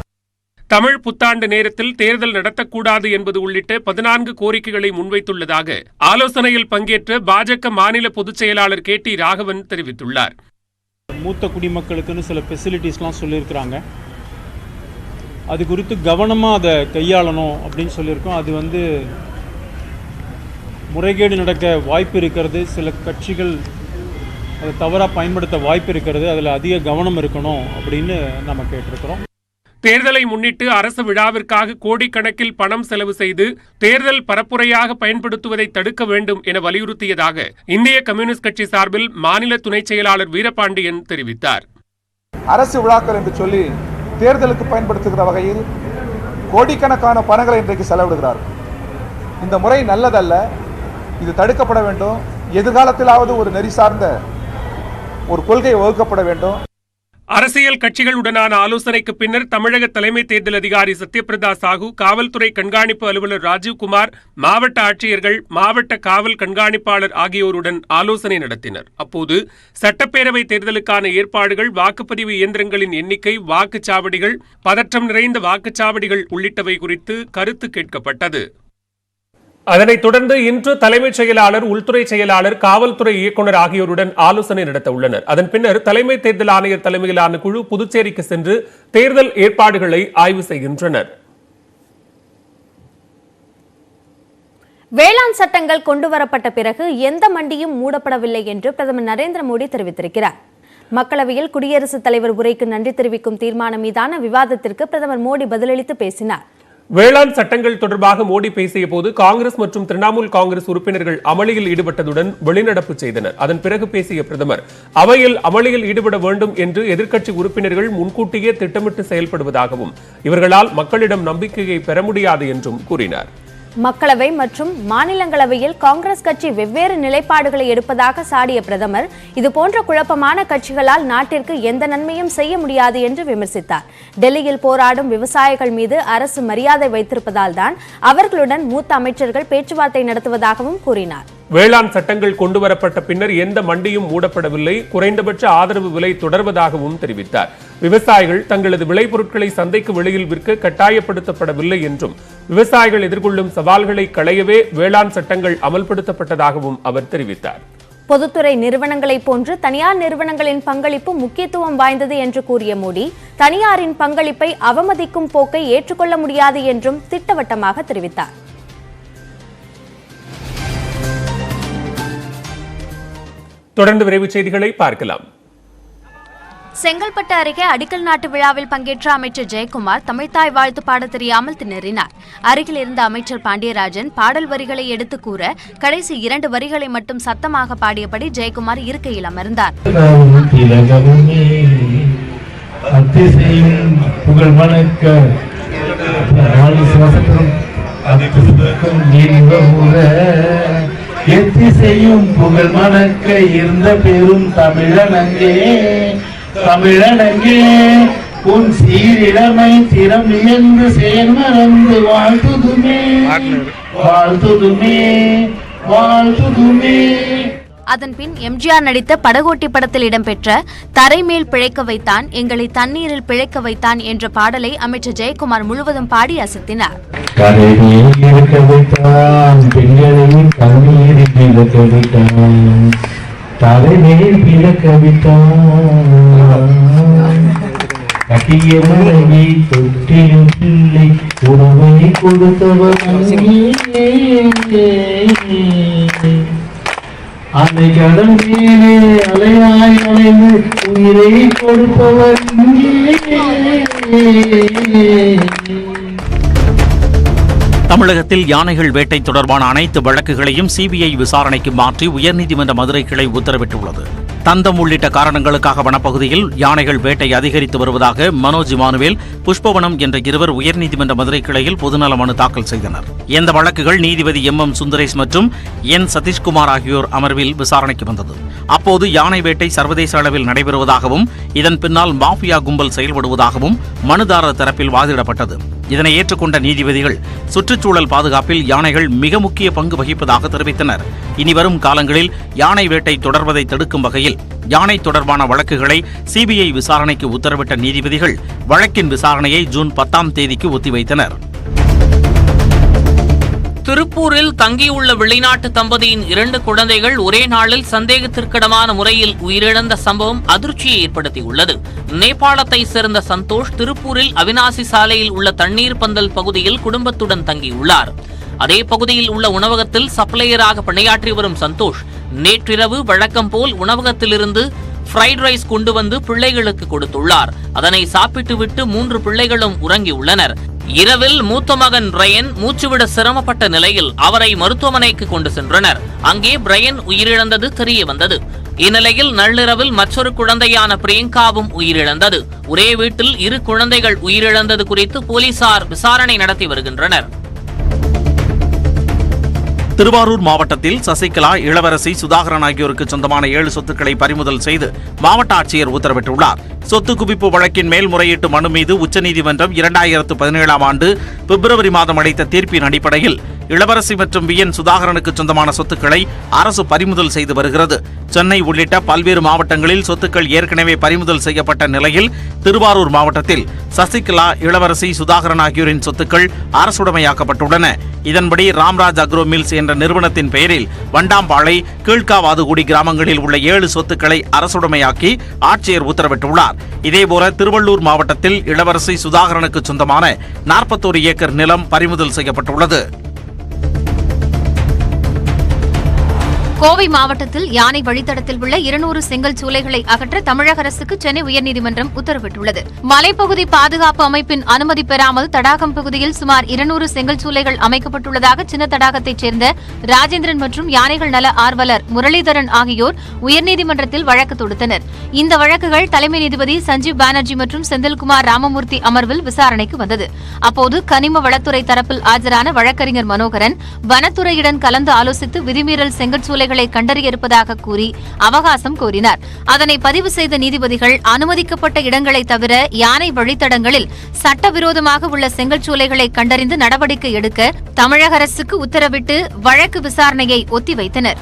தமிழ் புத்தாண்டு நேரத்தில் தேர்தல் நடத்தக்கூடாது என்பது உள்ளிட்ட 14 கோரிக்கைகளை முன்வைத்துள்ளதாக ஆலோசனையில் பங்கேற்ற பாஜக மாநில பொதுச் செயலாளர் KT ராகவன் தெரிவித்துள்ளார். மூத்த குடிமக்களுக்குன்னு சில ஃபெசிலிட்டிஸ்லாம் சொல்லியிருக்கிறாங்க. அது குறித்து கவனமாக அதை கையாளணும் அப்படின்னு சொல்லியிருக்கோம். அது முறைகேடு நடக்க வாய்ப்பு இருக்கிறது. சில கட்சிகள் அதை தவறாக பயன்படுத்த வாய்ப்பு இருக்கிறது. அதில் அதிக கவனம் இருக்கணும் அப்படின்னு நம்ம கேட்டிருக்கிறோம். தேர்தலை முன்னிட்டு அரசு விழாவிற்காக கோடிக்கணக்கில் பணம் செலவு செய்து தேர்தல் பரப்புரையாக பயன்படுத்துவதை தடுக்க வேண்டும் என வலியுறுத்தியதாக இந்திய கம்யூனிஸ்ட் கட்சி சார்பில் மாநில துணை செயலாளர் வீரபாண்டியன் தெரிவித்தார். அரசு விழாக்கள் என்று சொல்லி தேர்தலுக்கு பயன்படுத்துகிற வகையில் கோடிக்கணக்கான பணங்களை இன்றைக்கு செலவிடுகிறார்கள். இந்த முறை நல்லதல்ல. இது தடுக்கப்பட வேண்டும். எதிர்காலத்திலாவது ஒரு நெறி சார்ந்த ஒரு கொள்கை வகுக்கப்பட வேண்டும். அரசியல் கட்சிகளுடனான ஆலோசனைக்கு பின்னர் தமிழக தலைமை தேர்தல் அதிகாரி சத்யபிரதா சாஹூ, காவல்துறை கண்காணிப்பு அலுவலர் ராஜீவ்குமார், மாவட்ட ஆட்சியர்கள், மாவட்ட காவல் கண்காணிப்பாளர் ஆகியோருடன் ஆலோசனை நடத்தினர். அப்போது சட்டப்பேரவை தேர்தலுக்கான ஏற்பாடுகள், வாக்குப்பதிவு இயந்திரங்களின் எண்ணிக்கை, வாக்குச்சாவடிகள், பதற்றம் நிறைந்த வாக்குச்சாவடிகள் உள்ளிட்டவை குறித்து கருத்து கேட்கப்பட்டது. அதனைத் தொடர்ந்து இன்று தலைமைச் செயலாளர், உள்துறை செயலாளர், காவல்துறை இயக்குநர் ஆகியோருடன் ஆலோசனை நடத்த உள்ளனர். அதன் பின்னர் தலைமை தேர்தல் ஆணையர் தலைமையிலான குழு புதுச்சேரிக்கு சென்று தேர்தல் ஏற்பாடுகளை ஆய்வு செய்கின்றனர். வேளாண் சட்டங்கள் கொண்டுவரப்பட்ட பிறகு எந்த மண்டியும் மூடப்படவில்லை என்று பிரதமர் நரேந்திர மோடி தெரிவித்திருக்கிறார். மக்களவையில் குடியரசுத் தலைவர் உரைக்கு நன்றி தெரிவிக்கும் தீர்மானம் மீதான விவாதத்திற்கு பிரதமர் மோடி பதிலளித்து பேசினார். வேளாண் சட்டங்கள் தொடர்பாக மோடி பேசிய போது காங்கிரஸ் மற்றும் திரிணாமுல் காங்கிரஸ் உறுப்பினர்கள் அமளியில் ஈடுபட்டதுடன் வெளிநடப்பு செய்தனர். அதன் பிறகு பேசிய பிரதமர் அவையில் அமளியில் ஈடுபட வேண்டும் என்று எதிர்க்கட்சி உறுப்பினர்கள் முன்கூட்டியே திட்டமிட்டு செயல்படுவதாகவும் இவர்களால் மக்களிடம் நம்பிக்கையை பெற முடியாது என்றும் கூறினார். மக்களவை மற்றும் மாநிலங்களவையில் காங்கிரஸ் கட்சி வெவ்வேறு நிலைப்பாடுகளை எடுப்பதாக சாடிய பிரதமர் இதுபோன்ற குழப்பமான கட்சிகளால் நாட்டிற்கு எந்த நன்மையும் செய்ய முடியாது என்று விமர்சித்தார். டெல்லியில் போராடும் விவசாயிகள் மீது அரசு மரியாதை வைத்திருப்பதால் தான் அவர்களுடன் மூத்த அமைச்சர்கள் பேச்சுவார்த்தை நடத்துவதாகவும் கூறினார். வேளாண் சட்டங்கள் கொண்டுவரப்பட்ட பின்னர் எந்த மண்டியும் மூடப்படவில்லை, குறைந்தபட்ச ஆதரவு விலை தொடர்வதாகவும் தெரிவித்தார். விவசாயிகள் தங்களது விளைபொருட்களை சந்தைக்கு வெளியில் விற்க கட்டாயப்படுத்தப்படவில்லை என்றும் விவசாயிகள் எதிர்கொள்ளும் சவால்களை களையவே வேளாண் சட்டங்கள் அமல்படுத்தப்பட்டதாகவும் அவர் தெரிவித்தார். பொதுத்துறை நிறுவனங்களைப் போன்று தனியார் நிறுவனங்களின் பங்களிப்பு முக்கியத்துவம் வாய்ந்தது என்று கூறிய மோடி தனியாரின் பங்களிப்பை அவமதிக்கும் போக்கை ஏற்றுக்கொள்ள முடியாது என்றும் திட்டவட்டமாக தெரிவித்தார். தொடர்ந்து விரைவுச் செய்திகளை பார்க்கலாம். செங்கல்பட்டு அருகே அடிக்கல் நாட்டு விழாவில் பங்கேற்ற அமைச்சர் ஜெயக்குமார் தமிழ்த்தாய் வாழ்த்து பாட தெரியாமல் திணறினார். அருகில் இருந்த அமைச்சர் பாண்டியராஜன் பாடல் வரிகளை எடுத்து கூற கடைசி 2 வரிகளை மட்டும் சத்தமாக பாடியபடி ஜெயக்குமார் இருக்கையில் அமர்ந்தார். எத்திசையும் புகழ் மணக்க இருந்த பெரும் தமிழனங்கே, தமிழனங்கே உன் சீரிழமை திறம் இழந்து செயல் மறந்து வாழ்த்துதுமே, வாழ்த்துதுமே, வாழ்த்துதுமே. அதன்பின் எம்ஜிஆர் நடித்த படகோட்டி படத்தில் இடம்பெற்ற தரைமேல் பிழைக்க வைத்தான் எங்களை தண்ணீரில் பிழைக்க வைத்தான் என்ற பாடலை அமைச்சர் ஜெயக்குமார் முழுவதும் பாடி அசத்தினார். அந்த கடல் மேலே அலையாய் அலைந்து உயிரை கொடுப்பவர். தமிழகத்தில் யானைகள் வேட்டை தொடர்பான அனைத்து வழக்குகளையும் சிபிஐ விசாரணைக்கு மாற்றி உயர்நீதிமன்ற மதுரை கிளை உத்தரவிட்டுள்ளது. தந்தம் உள்ளிட்ட காரணங்களுக்காக வனப்பகுதியில் யானைகள் வேட்டை அதிகரித்து வருவதாக மனோஜ் இமானுவேல், புஷ்பவனம் என்ற இருவர் உயர்நீதிமன்ற மதுரை கிளையில் பொதுநல மனு தாக்கல் செய்தனர். இந்த வழக்குகள் நீதிபதி எம் சுந்தரேஷ் மற்றும் என் சதீஷ்குமார் ஆகியோர் அமர்வில் விசாரணைக்கு வந்தது. அப்போது யானை வேட்டை சர்வதேச அளவில் நடைபெறுவதாகவும் இதன் பின்னால் மாஃபியா கும்பல் செயல்படுவதாகவும் மனுதாரர் தரப்பில் வாதிடப்பட்டது. இதனை ஏற்றுக்கொண்ட நீதிபதிகள் சுற்றுச்சூழல் பாதுகாப்பில் யானைகள் மிக முக்கிய பங்கு வகிப்பதாக தெரிவித்தனர். இனிவரும் காலங்களில் யானை வேட்டை தொடர்வதை தடுக்கும் வகையில் யானை தொடர்பான வழக்குகளை சிபிஐ விசாரணைக்கு உத்தரவிட்ட நீதிபதிகள் வழக்கின் விசாரணையை ஜூன் 10ஆம் தேதிக்கு ஒத்திவைத்தனர். திருப்பூரில் தங்கியுள்ள வெளிநாட்டு தம்பதியின் 2 குழந்தைகள் ஒரே நாளில் சந்தேகத்திற்கிடமான முறையில் உயிரிழந்த சம்பவம் அதிர்ச்சியை ஏற்படுத்தியுள்ளது. நேபாளத்தை சேர்ந்த சந்தோஷ் திருப்பூரில் அவினாசி சாலையில் உள்ள தண்ணீர் பந்தல் பகுதியில் குடும்பத்துடன் தங்கியுள்ளார். அதே பகுதியில் உள்ள உணவகத்தில் சப்ளையராக பணியாற்றி வரும் சந்தோஷ் நேற்றிரவு வழக்கம் போல் உணவகத்திலிருந்து ஃப்ரைட் ரைஸ் கொண்டு வந்து பிள்ளைகளுக்கு கொடுத்துள்ளார். அதனை சாப்பிட்டுவிட்டு 3 பிள்ளைகளும் உறங்கியுள்ளனர். இரவில் மூத்த மகன் பிரையன் மூச்சுவிட சிரமப்பட்ட நிலையில் அவரை மருத்துவமனைக்கு கொண்டு சென்றனர். அங்கே பிரையன் உயிரிழந்தது தெரிய வந்தது. இந்நிலையில் நள்ளிரவில் மற்றொரு குழந்தையான பிரியங்காவும் உயிரிழந்தது. ஒரே வீட்டில் 2 குழந்தைகள் உயிரிழந்தது குறித்து போலீசார் விசாரணை நடத்தி வருகின்றனர். திருவாரூர் மாவட்டத்தில் சசிகலா, இளவரசி, சுதாகரன் ஆகியோருக்கு சொந்தமான 7 சொத்துக்களை பறிமுதல் செய்து மாவட்ட ஆட்சியர் உத்தரவிட்டுள்ளார். சொத்து குவிப்பு வழக்கின் மேல்முறையீட்டு மனு மீது உச்சநீதிமன்றம் 2017ஆம் ஆண்டு பிப்ரவரி மாதம் அளித்த தீர்ப்பின் அடிப்படையில் இளவரசி மற்றும் VN சுதாகரனுக்கு சொந்தமான சொத்துக்களை அரசு பறிமுதல் செய்து வருகிறது. சென்னை உள்ளிட்ட பல்வேறு மாவட்டங்களில் சொத்துக்கள் ஏற்கனவே பறிமுதல் செய்யப்பட்ட நிலையில் திருவாரூர் மாவட்டத்தில் சசிகலா, இளவரசி, சுதாகரன் ஆகியோரின் சொத்துக்கள் அரசுடைமையாக்கப்பட்டுள்ளன. இதன்படி ராம்ராஜ் அக்ரோ மில்ஸ் என்ற நிறுவனத்தின் பெயரில் வண்டாம்பாளை, கீழ்காவாதுகுடி கிராமங்களில் உள்ள 7 சொத்துக்களை அரசுடைமையாக்கி ஆட்சியர் உத்தரவிட்டுள்ளார். இதேபோல திருவள்ளூர் மாவட்டத்தில் இளவரசி சுதாகரனுக்கு சொந்தமான 41 ஏக்கர் நிலம் பறிமுதல் செய்யப்பட்டுள்ளது. கோவை மாவட்டத்தில் யானை வழித்தடத்தில் உள்ள 200 செங்கல் சூளைகளை அகற்ற தமிழக அரசுக்கு சென்னை உயர்நீதிமன்றம் உத்தரவிட்டுள்ளது. மலைப்பகுதி பாதுகாப்பு அமைப்பின் அனுமதி பெறாமல் தடாகம் பகுதியில் சுமார் 200 செங்கல் சூளைகள் அமைக்கப்பட்டுள்ளதாக சின்ன தடாகத்தைச் சேர்ந்த ராஜேந்திரன் மற்றும் யானைகள் நல ஆர்வலர் முரளிதரன் ஆகியோர் உயர்நீதிமன்றத்தில் வழக்கு தொடுத்தனர். இந்த வழக்குகள் தலைமை நீதிபதி சஞ்சீவ் பானர்ஜி மற்றும் செந்தில்குமார் ராமமூர்த்தி அமர்வில் விசாரணைக்கு வந்தது. அப்போது கனிம வளத்துறை தரப்பில் ஆஜரான வழக்கறிஞர் மனோகரன் வனத்துறையுடன் கலந்து ஆலோசித்து விதிமீறல் செங்கல் சூளைகளை கண்டறிய இருப்பதாக கூறி அவகாசம் கோரினார். அதனை பதிவு செய்த நீதிபதிகள் அனுமதிக்கப்பட்ட இடங்களை தவிர யானை வழித்தடங்களில் சட்டவிரோதமாக உள்ள செங்கல் சூளைகளை கண்டறிந்து நடவடிக்கை எடுக்க தமிழக அரசுக்கு உத்தரவிட்டு வழக்கு விசாரணையை ஒத்திவைத்தனர்.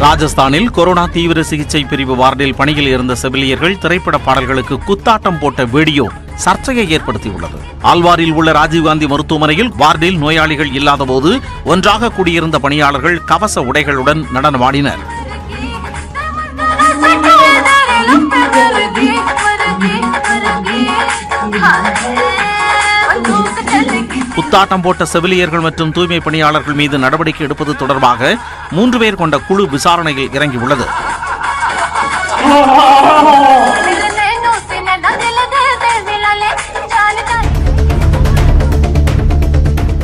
ராஜஸ்தானில் கொரோனா தீவிர சிகிச்சை பிரிவு வார்டில் பணியில் இருந்த செவிலியர்கள் திரைப்பட பாடல்களுக்கு குத்தாட்டம் போட்ட வீடியோ சர்ச்சையை ஏற்படுத்தியுள்ளது. ஆல்வாரில் உள்ள ராஜீவ்காந்தி மருத்துவமனையில் வார்டில் நோயாளிகள் இல்லாதபோது ஒன்றாக கூடியிருந்த பணியாளர்கள் கவச உடைகளுடன் நடனமாடினர். குத்தாட்டம் போட்ட செவிலியர்கள் மற்றும் தூய்மை பணியாளர்கள் மீது நடவடிக்கை எடுப்பது தொடர்பாக 3 பேர் கொண்ட குழு விசாரணையில் இறங்கியுள்ளது.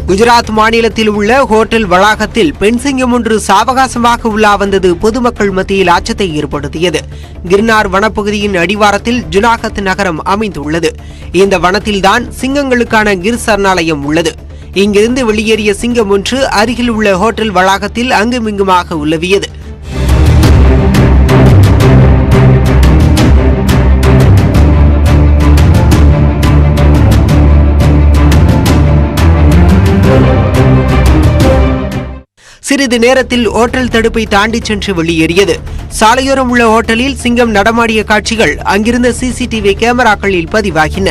குஜராத் மாநிலத்தில் உள்ள ஹோட்டல் வளாகத்தில் பெண் சிங்கம் ஒன்று சாவகாசமாக உலா வந்தது பொதுமக்கள் மத்தியில் அச்சத்தை ஏற்படுத்தியது. கிர்னார் வனப்பகுதியின் அடிவாரத்தில் ஜுனாகத் நகரம் அமைந்துள்ளது. இந்த வனத்தில்தான் சிங்கங்களுக்கான கிர் சரணாலயம் உள்ளது. இங்கிருந்து வெளியேறிய சிங்கம் ஒன்று அருகில் உள்ள ஹோட்டல் வளாகத்தில் அங்குமிங்குமாக உலவியது. சிறிது நேரத்தில் ஓட்டல் தடுப்பை தாண்டி சென்று வெளியேறியது. சாலையோரம் உள்ள ஹோட்டலில் சிங்கம் நடமாடிய காட்சிகள் அங்கிருந்த சிசிடிவி கேமராக்களில் பதிவாகின.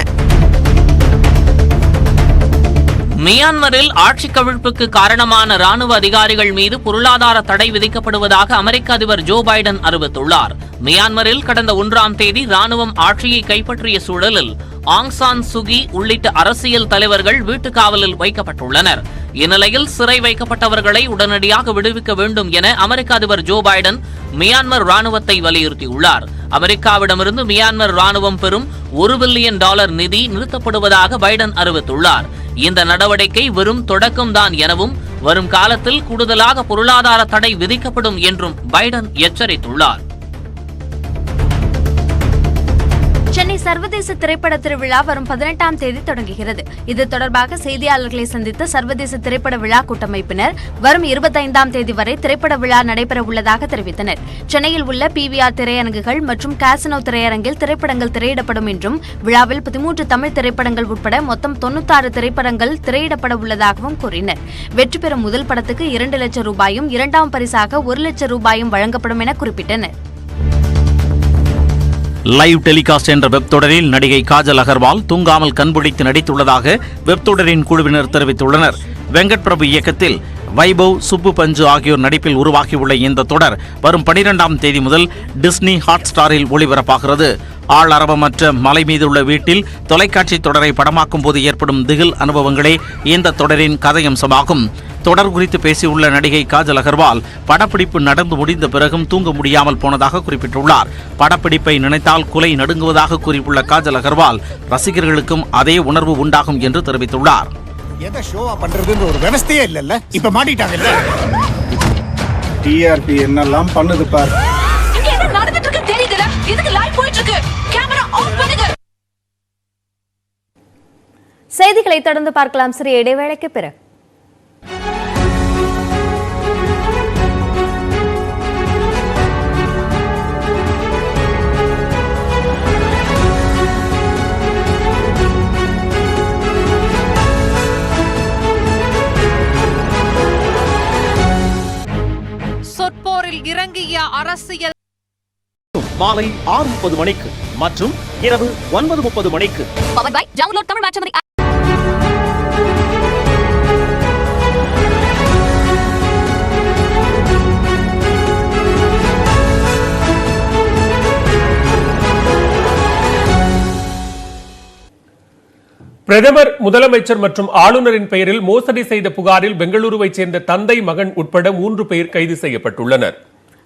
மியான்மரில் ஆட்சி கவிழ்ப்புக்கு காரணமான ராணுவ அதிகாரிகள் மீது பொருளாதார தடை விதிக்கப்படுவதாக அமெரிக்க அதிபர் ஜோ பைடன் அறிவித்துள்ளார். மியான்மரில் கடந்த 1ஆம் தேதி ராணுவம் ஆட்சியை கைப்பற்றிய சூழலில் ஆங் சான் சுகி உள்ளிட்ட அரசியல் தலைவர்கள் வீட்டுக் காவலில் வைக்கப்பட்டுள்ளனர். இந்நிலையில் சிறை வைக்கப்பட்டவர்களை உடனடியாக விடுவிக்க வேண்டும் என அமெரிக்க அதிபர் ஜோ பைடன் மியான்மர் ராணுவத்தை வலியுறுத்தியுள்ளார். அமெரிக்காவிடமிருந்து மியான்மர் ராணுவம் பெறும் $1 பில்லியன் நிதி நிறுத்தப்படுவதாக பைடன் அறிவித்துள்ளார். இந்த நடவடிக்கை வெறும் தொடக்கம்தான் எனவும் வரும் காலத்தில் கூடுதலாக பொருளாதார தடை விதிக்கப்படும் என்றும் பைடன் எச்சரித்துள்ளார். சென்னை சர்வதேச திரைப்பட திருவிழா வரும் 18ஆம் தேதி தொடங்குகிறது. இது தொடர்பாக செய்தியாளர்களை சந்தித்த சர்வதேச திரைப்பட விழா கூட்டமைப்பினர் வரும் 25ஆம் தேதி வரை திரைப்பட விழா நடைபெற உள்ளதாக தெரிவித்தனர். சென்னையில் உள்ள PVR திரையரங்குகள் மற்றும் காசினோ திரையரங்கில் திரைப்படங்கள் திரையிடப்படும் என்றும் விழாவில் 13 தமிழ் திரைப்படங்கள் உட்பட மொத்தம் 96 திரைப்படங்கள் திரையிடப்பட உள்ளதாகவும் கூறினர். வெற்றி பெறும் முதல் படத்துக்கு 2 லட்சம் ரூபாயும், இரண்டாம் பரிசாக 1 லட்சம் ரூபாயும் வழங்கப்படும் என குறிப்பிட்டனர். லைவ் டெலிகாஸ்ட் என்ற வெப் தொடரில் நடிகை காஜல் அகர்வால் தூங்காமல் கண்பிடித்து நடித்துள்ளதாக வெப் தொடரின் குழுவினர் தெரிவித்துள்ளனர். வெங்கட் பிரபு இயக்கத்தில் வைபவ், சுப்பு பஞ்சு ஆகியோர் நடிப்பில் உருவாகியுள்ள இந்த தொடர் வரும் 12ஆம் தேதி முதல் டிஸ்னி ஹாட்ஸ்டாரில் ஒளிபரப்பாகிறது. ஆளரவமற்ற மலை மீதுள்ள வீட்டில் தொலைக்காட்சி தொடரை படமாக்கும் போது ஏற்படும் திகில் அனுபவங்களே இந்த தொடரின் கதையம்சமாகும். தொடர் குறித்து பேசியுள்ள நடிகை காஜல் அகர்வால் படப்பிடிப்பு நடந்து முடிந்த பிறகும் தூங்க முடியாமல் போனதாக குறிப்பிட்டுள்ளார். படப்பிடிப்பை நினைத்தால் குலை நடுங்குவதாக கூறியுள்ள காஜல் அகர்வால் ரசிகர்களுக்கும் அதே உணர்வு உண்டாகும் என்று தெரிவித்துள்ளார். எதை ஷோவா பண்றதுன்ற ஒரு விவஸ்தையே இல்லல்ல, இப்ப மாட்டிட்டாங்கல்ல. டிஆர்பி என்னெல்லாம் பண்ணுது பாரு. என்ன நடந்துட்டு இருக்கு தெரியுதுல? இதுக்கு லைவ் போயிட்டு இருக்கு. கேமரா ஆஃப் பண்ணுங்க. செய்திகளை தொடர்ந்து பார்க்கலாம் சிறிய இடைவேளைக்கு பிறகு. சொற்போரில் இறங்கிய அரசியல் மாலை 6:30 மணிக்கு மற்றும் இரவு 9:30 மணிக்கு. Power by download Tamil match. பிரதமர், முதலமைச்சர் மற்றும் ஆளுநரின் பெயரில் மோசடி செய்த புகாரில் பெங்களூருவைச் சேர்ந்த தந்தை, மகன் உட்பட 3 பேர் கைது செய்யப்பட்டுள்ளனர்.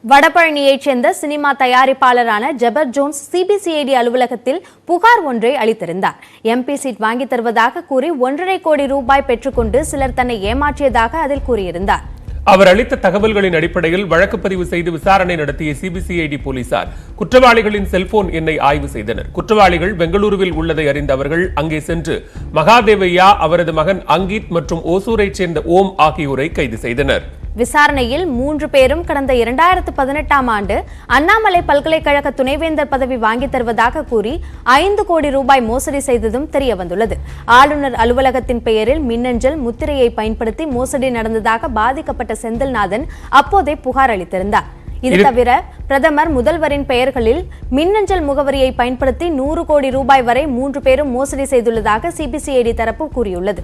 வடபழனியைச் சேர்ந்த சினிமா தயாரிப்பாளரான ஜெபர் ஜோன்ஸ் சிபிசிஐடி அலுவலகத்தில் புகார் ஒன்றை அளித்திருந்தார். MP சீட் வாங்கி தருவதாக கூறி 1.5 கோடி ரூபாய் பெற்றுக்கொண்டு சிலர் தன்னை ஏமாற்றியதாக அதில் கூறியிருந்தார். அவர் அளித்த தகவல்களின் அடிப்படையில் வழக்கு பதிவு செய்து விசாரணை நடத்திய சிபிசிஐடி போலீசார் குற்றவாளிகளின் செல்போன் எண்ணை ஆய்வு செய்தனர். குற்றவாளிகள் பெங்களூருவில் உள்ளதை அறிந்த அவர்கள் அங்கே சென்று மகாதேவையா, அவரது மகன் அங்கீத் மற்றும் ஓசூரைச் சேர்ந்த ஓம் ஆகியோரை கைது செய்தனர். விசாரணையில் 3 பேரும் கடந்த 2018ஆம் ஆண்டு அண்ணாமலை பல்கலைக்கழக துணைவேந்தர் பதவி வாங்கி தருவதாக கூறி 5 கோடி ரூபாய் மோசடி செய்ததும் தெரியவந்துள்ளது. ஆளுநர் அலுவலகத்தின் பெயரில் மின்னஞ்சல் முத்திரையை பயன்படுத்தி மோசடி நடந்ததாக பாதிக்கப்பட்ட செந்தில்நாதன் அப்போதே புகார் அளித்திருந்தார். இது தவிர பிரதமர், முதல்வரின் பெயர்களில் மின்னஞ்சல் முகவரியை பயன்படுத்தி 100 கோடி ரூபாய் வரை 3 பேரும் மோசடி செய்துள்ளதாக சிபிசிஐடி தரப்பு கூறியுள்ளது.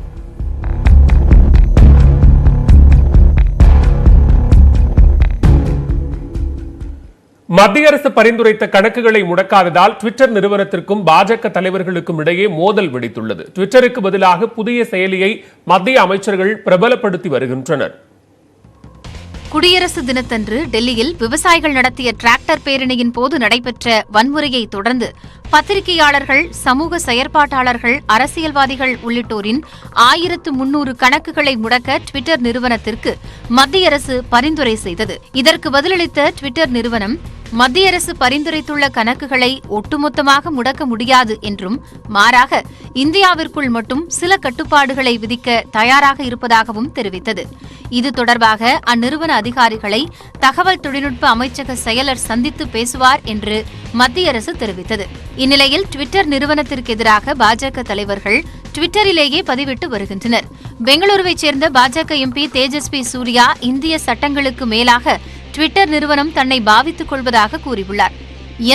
மத்திய அரசு பரிந்துரைத்த கணக்குகளை முடக்காததால் ட்விட்டர் நிறுவனத்திற்கும் பாஜக தலைவர்களுக்கும் இடையே மோதல் வெடித்துள்ளது. ட்விட்டருக்கு பதிலாக புதிய செயலியை மத்திய அமைச்சர்கள் பிரபலப்படுத்தி வருகின்றனர். குடியரசு தினத்தன்று டெல்லியில் விவசாயிகள் நடத்திய டிராக்டர் பேரணியின் போது நடைபெற்ற வன்முறையை தொடர்ந்து பத்திரிகையாளர்கள், சமூக செயற்பாட்டாளர்கள், அரசியல்வாதிகள் உள்ளிட்டோரின் 1300 கணக்குகளை முடக்க ட்விட்டர் நிறுவனத்திற்கு மத்திய அரசு பரிந்துரை செய்தது. இதற்கு பதிலளித்த ட்விட்டர் நிறுவனம், மத்திய அரசு பரிந்துரைத்துள்ள கணக்குகளை ஒட்டுமொத்தமாக முடக்க முடியாது என்றும், மாறாக இந்தியாவிற்குள் மட்டும் சில கட்டுப்பாடுகளை விதிக்க தயாராக இருப்பதாகவும் தெரிவித்தது. இது தொடர்பாக அந்நிறுவன அதிகாரிகளை தகவல் தொழில்நுட்ப அமைச்சக செயலர் சந்தித்து பேசுவார் என்று மத்திய அரசு தெரிவித்தது. இந்நிலையில் ட்விட்டர் நிறுவனத்திற்கு எதிராக பாஜக தலைவர்கள் ட்விட்டரிலேயே பதிவிட்டு வருகின்றனர். பெங்களூருவைச் சேர்ந்த பாஜக MP தேஜஸ்வி சூர்யா, இந்திய சட்டங்களுக்கு மேலாக ட்விட்டர் நிறுவனம் தன்னை பாவித்துக் கொள்வதாக கூறியுள்ளார்.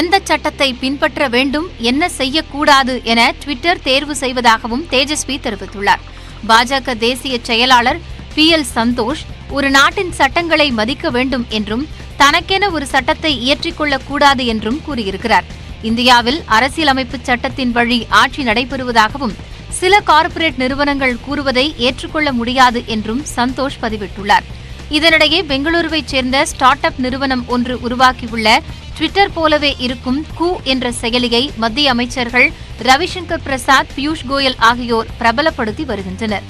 எந்த சட்டத்தை பின்பற்ற வேண்டும், என்ன செய்யக்கூடாது என ட்விட்டர் தேர்வு செய்வதாகவும் தேஜஸ்வி தெரிவித்துள்ளார். பாஜக தேசிய செயலாளர் PL சந்தோஷ், ஒரு நாட்டின் சட்டங்களை மதிக்க வேண்டும் என்றும் தனக்கென ஒரு சட்டத்தை இயற்றிக்கொள்ளக் கூடாது என்றும் கூறியிருக்கிறார். இந்தியாவில் அரசியலமைப்பு சட்டத்தின் வழி ஆட்சி நடைபெறுவதாகவும் சில கார்ப்பரேட் நிறுவனங்கள் கூறுவதை ஏற்றுக்கொள்ள முடியாது என்றும் சந்தோஷ் பதிவிட்டுள்ளார். இதனிடையே பெங்களூருவைச் சேர்ந்த ஸ்டார்ட் அப் நிறுவனம் ஒன்று உருவாக்கியுள்ள ட்விட்டர் போலவே இருக்கும் கூ என்ற செயலியை மத்திய அமைச்சர்கள் ரவிசங்கர் பிரசாத், பியூஷ் கோயல் ஆகியோர் பிரபலப்படுத்தி வருகின்றனர்.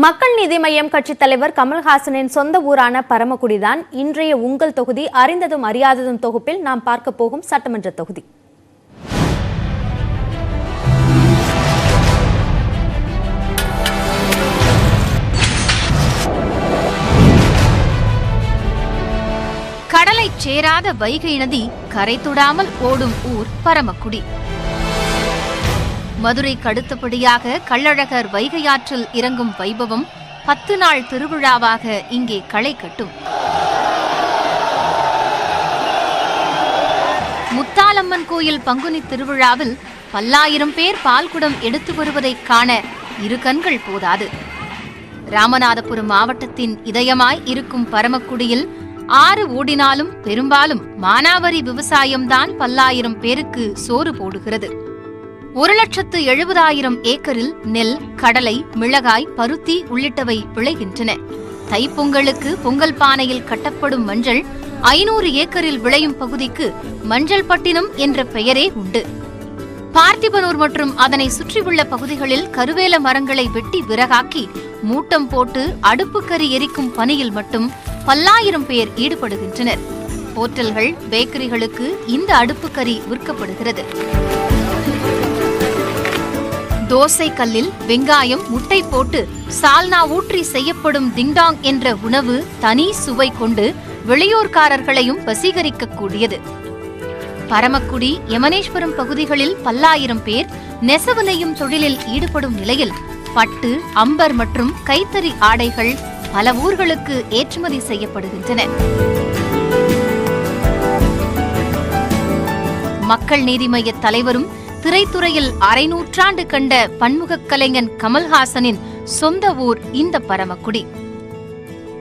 மக்கள் நீதி மய்யம் கட்சித் தலைவர் கமல்ஹாசனின் சொந்த ஊரான பரமக்குடிதான் இன்றைய உங்கள் தொகுதி அறிந்ததும் அறியாததும் தொகுப்பில் நாம் பார்க்க போகும் சட்டமன்ற தொகுதி. கடலை சேராத வைகை நதி கரை தொடாமல் ஓடும் ஊர் பரமக்குடி. மதுரைக்கு அடுத்தபடியாக கள்ளழகர் வைகையாற்றில் இறங்கும் வைபவம் 10 நாள் திருவிழாவாக இங்கே களை கட்டும். முத்தாலம்மன் கோயில் பங்குனி திருவிழாவில் பல்லாயிரம் பேர் பால்குடம் எடுத்து வருவதை காண இரு கண்கள் போதாது. ராமநாதபுரம் மாவட்டத்தின் இதயமாய் இருக்கும் பரமக்குடியில் ஆறு ஓடினாலும் பெரும்பாலும் மானாவாரி விவசாயம்தான் பல்லாயிரம் பேருக்கு சோறு போடுகிறது. 1,70,000 ஏக்கரில் நெல், கடலை, மிளகாய், பருத்தி உள்ளிட்டவை விளைகின்றன. தைப்பொங்கலுக்கு பொங்கல் பானையில் கட்டப்படும் மஞ்சள் 500 ஏக்கரில் விளையும் பகுதிக்கு மஞ்சள் பட்டினம் என்ற பெயரே உண்டு. பார்த்திபனூர் மற்றும் அதனை சுற்றியுள்ள பகுதிகளில் கருவேல மரங்களை வெட்டி விறகாக்கி மூட்டம் போட்டு அடுப்புக்கறி எரிக்கும் பணியில் மட்டும் பல்லாயிரம் பேர் ஈடுபடுகின்றனர். ஹோட்டல்கள், பேக்கரிகளுக்கு இந்த அடுப்புக்கறி விற்கப்படுகிறது. தோசை கல்லில் வெங்காயம், முட்டை போட்டு சால்னா ஊற்றி செய்யப்படும் டிங்டாங் என்ற உணவு தனி சுவை கொண்டு வெளியூர்காரர்களையும் வசீகரிக்கக்கூடியது. பரமக்குடி, யமனேஸ்வரம் பகுதிகளில் பல்லாயிரம் பேர் நெசவு நெய்யும் தொழிலில் ஈடுபடும் நிலையில் பட்டு, அம்பர் மற்றும் கைத்தறி ஆடைகள் பல ஊர்களுக்கு ஏற்றுமதி செய்யப்படுகின்றன. மக்கள் நீதி மய்ய தலைவரும் திரைத்துறையில் அரை நூற்றாண்டு கண்ட பன்முகக் கலைஞன் கமல்ஹாசனின் சொந்த ஊர் இந்த பரமக்குடி.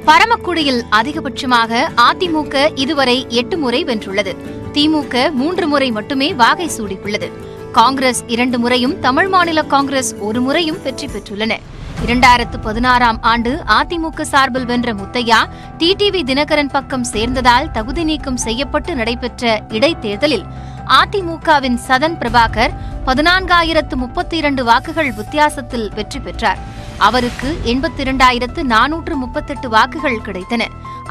பரமக்குடியில் அதிகபட்சமாக அதிமுக இதுவரை 8 முறை வென்றுள்ளது. திமுக 3 முறை மட்டுமே வாகை சூடியுள்ளது. காங்கிரஸ் 2 முறையும், தமிழ் மாநில காங்கிரஸ் 1 முறையும் வெற்றி பெற்றுள்ளன. 2016ஆம் ஆண்டு அதிமுக சார்பில் வென்ற முத்தையா டிடிவி தினகரன் பக்கம் சேர்ந்ததால் தகுதி நீக்கம் செய்யப்பட்டு நடைபெற்ற இடைத்தேர்தலில் அதிமுகவின் சதன் பிரபாகர் 14,032 வாக்குகள் வித்தியாசத்தில் வெற்றி பெற்றார். அவருக்கு 82,438 வாக்குகள் கிடைத்தன.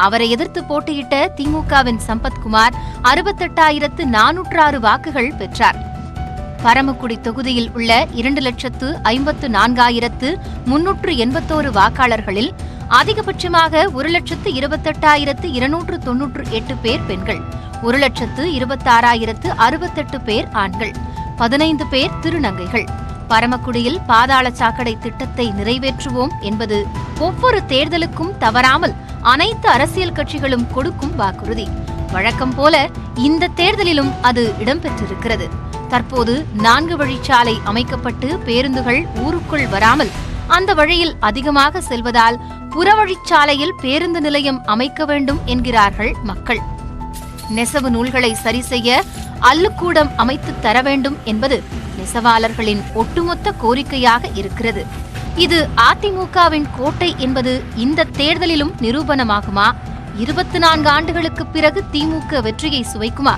அவரை எதிர்த்து போட்டியிட்ட திமுகவின் சம்பத்குமார் 68,406 வாக்குகள் பெற்றார். பரமக்குடி தொகுதியில் உள்ள 2,54,381 வாக்காளர்களில் அதிகபட்சமாக 1,28,298 பேர் பெண்கள், 1,26,068 பேர் ஆண்கள், 15 பேர் திருநங்கைகள். பரமக்குடியில் பாதாள சாக்கடை திட்டத்தை நிறைவேற்றுவோம் என்பது ஒவ்வொரு தேர்தலுக்கும் தவறாமல் அனைத்து அரசியல் கட்சிகளும் கொடுக்கும் வாக்குறுதி. வழக்கம் போல இந்த தேர்தலிலும் அது இடம்பெற்றிருக்கிறது. தற்போது 4 வழிச்சாலை அமைக்கப்பட்டு பேருந்துகள் ஊருக்குள் வராமல் அந்த வழியில் அதிகமாக செல்வதால் புறவழிச்சாலையில் பேருந்து நிலையம் அமைக்க வேண்டும் என்கிறார்கள் மக்கள். நெசவு நூல்களை சரி செய்ய அல்லுக்கூடம் அமைத்து தர வேண்டும் என்பது நெசவாளர்களின் ஒட்டுமொத்த கோரிக்கையாக இருக்கிறது. இது அதிமுகவின் கோட்டை என்பது இந்த தேர்தலிலும் நிரூபணமாகுமா? 24 ஆண்டுகளுக்கு பிறகு திமுக வெற்றியை சுவைக்குமா?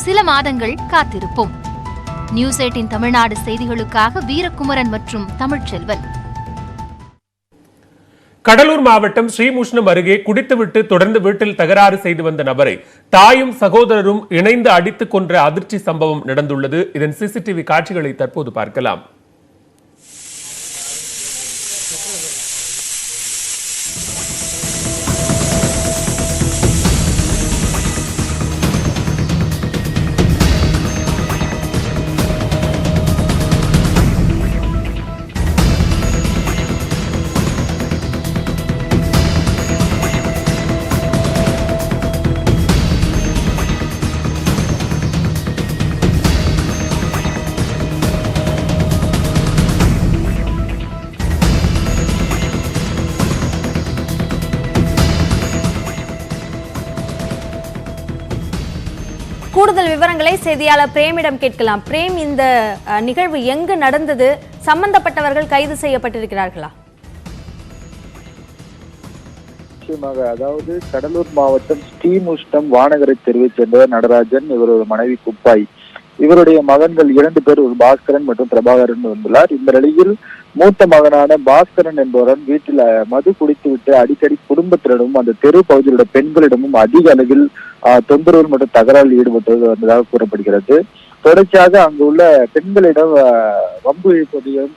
சில மாதங்கள் காத்திருப்போம். நியூஸ் 18 தமிழ்நாடு செய்திகளுக்காக வீரகுமரன் மற்றும் தமிழ்ச்செல்வன். கடலூர் மாவட்டம் ஸ்ரீமுஷ்ணம் அருகே குடித்துவிட்டு தொடர்ந்து வீட்டில் தகராறு செய்து வந்த நபரை தாயும் சகோதரரும் இணைந்து அடித்துக் கொன்ற அதிர்ச்சி சம்பவம் நடந்துள்ளது. இதன் சிசிடிவி காட்சிகளை தற்போது பார்க்கலாம். கூடுதல் விவரங்களை செய்தியாளர் பிரேமிடம் கேட்கலாம். பிரேம், இந்த நிகழ்வு எங்கு நடந்தது? சம்பந்தப்பட்டவர்கள் கைது செய்யப்பட்டிருக்கிறார்களா? நிச்சயமாக, அதாவது கடலூர் மாவட்டம் ஸ்ரீமுஷ்ணம் வானகரை தெருவை சேர்ந்தவர் நடராஜன், இவரது மனைவி குப்பாய் இவருடைய மகன்கள் 2 பேர், ஒரு பாஸ்கரன் மற்றும் பிரபாகரன் வந்துள்ளார். இந்த நிலையில் மூத்த மகனான பாஸ்கரன் என்பவரன் வீட்டில் மது குடித்துவிட்டு அடிக்கடி குடும்பத்தினரும் அந்த தெரு பகுதியிலுள்ள பெண்களிடமும் அதிக அளவில் தொந்தரவு மற்றும் தகராறில் ஈடுபட்டு வந்ததாக கூறப்படுகிறது. தொடர்ச்சியாக அங்கு உள்ள பெண்களிடம் வம்பு இழுப்பதையும்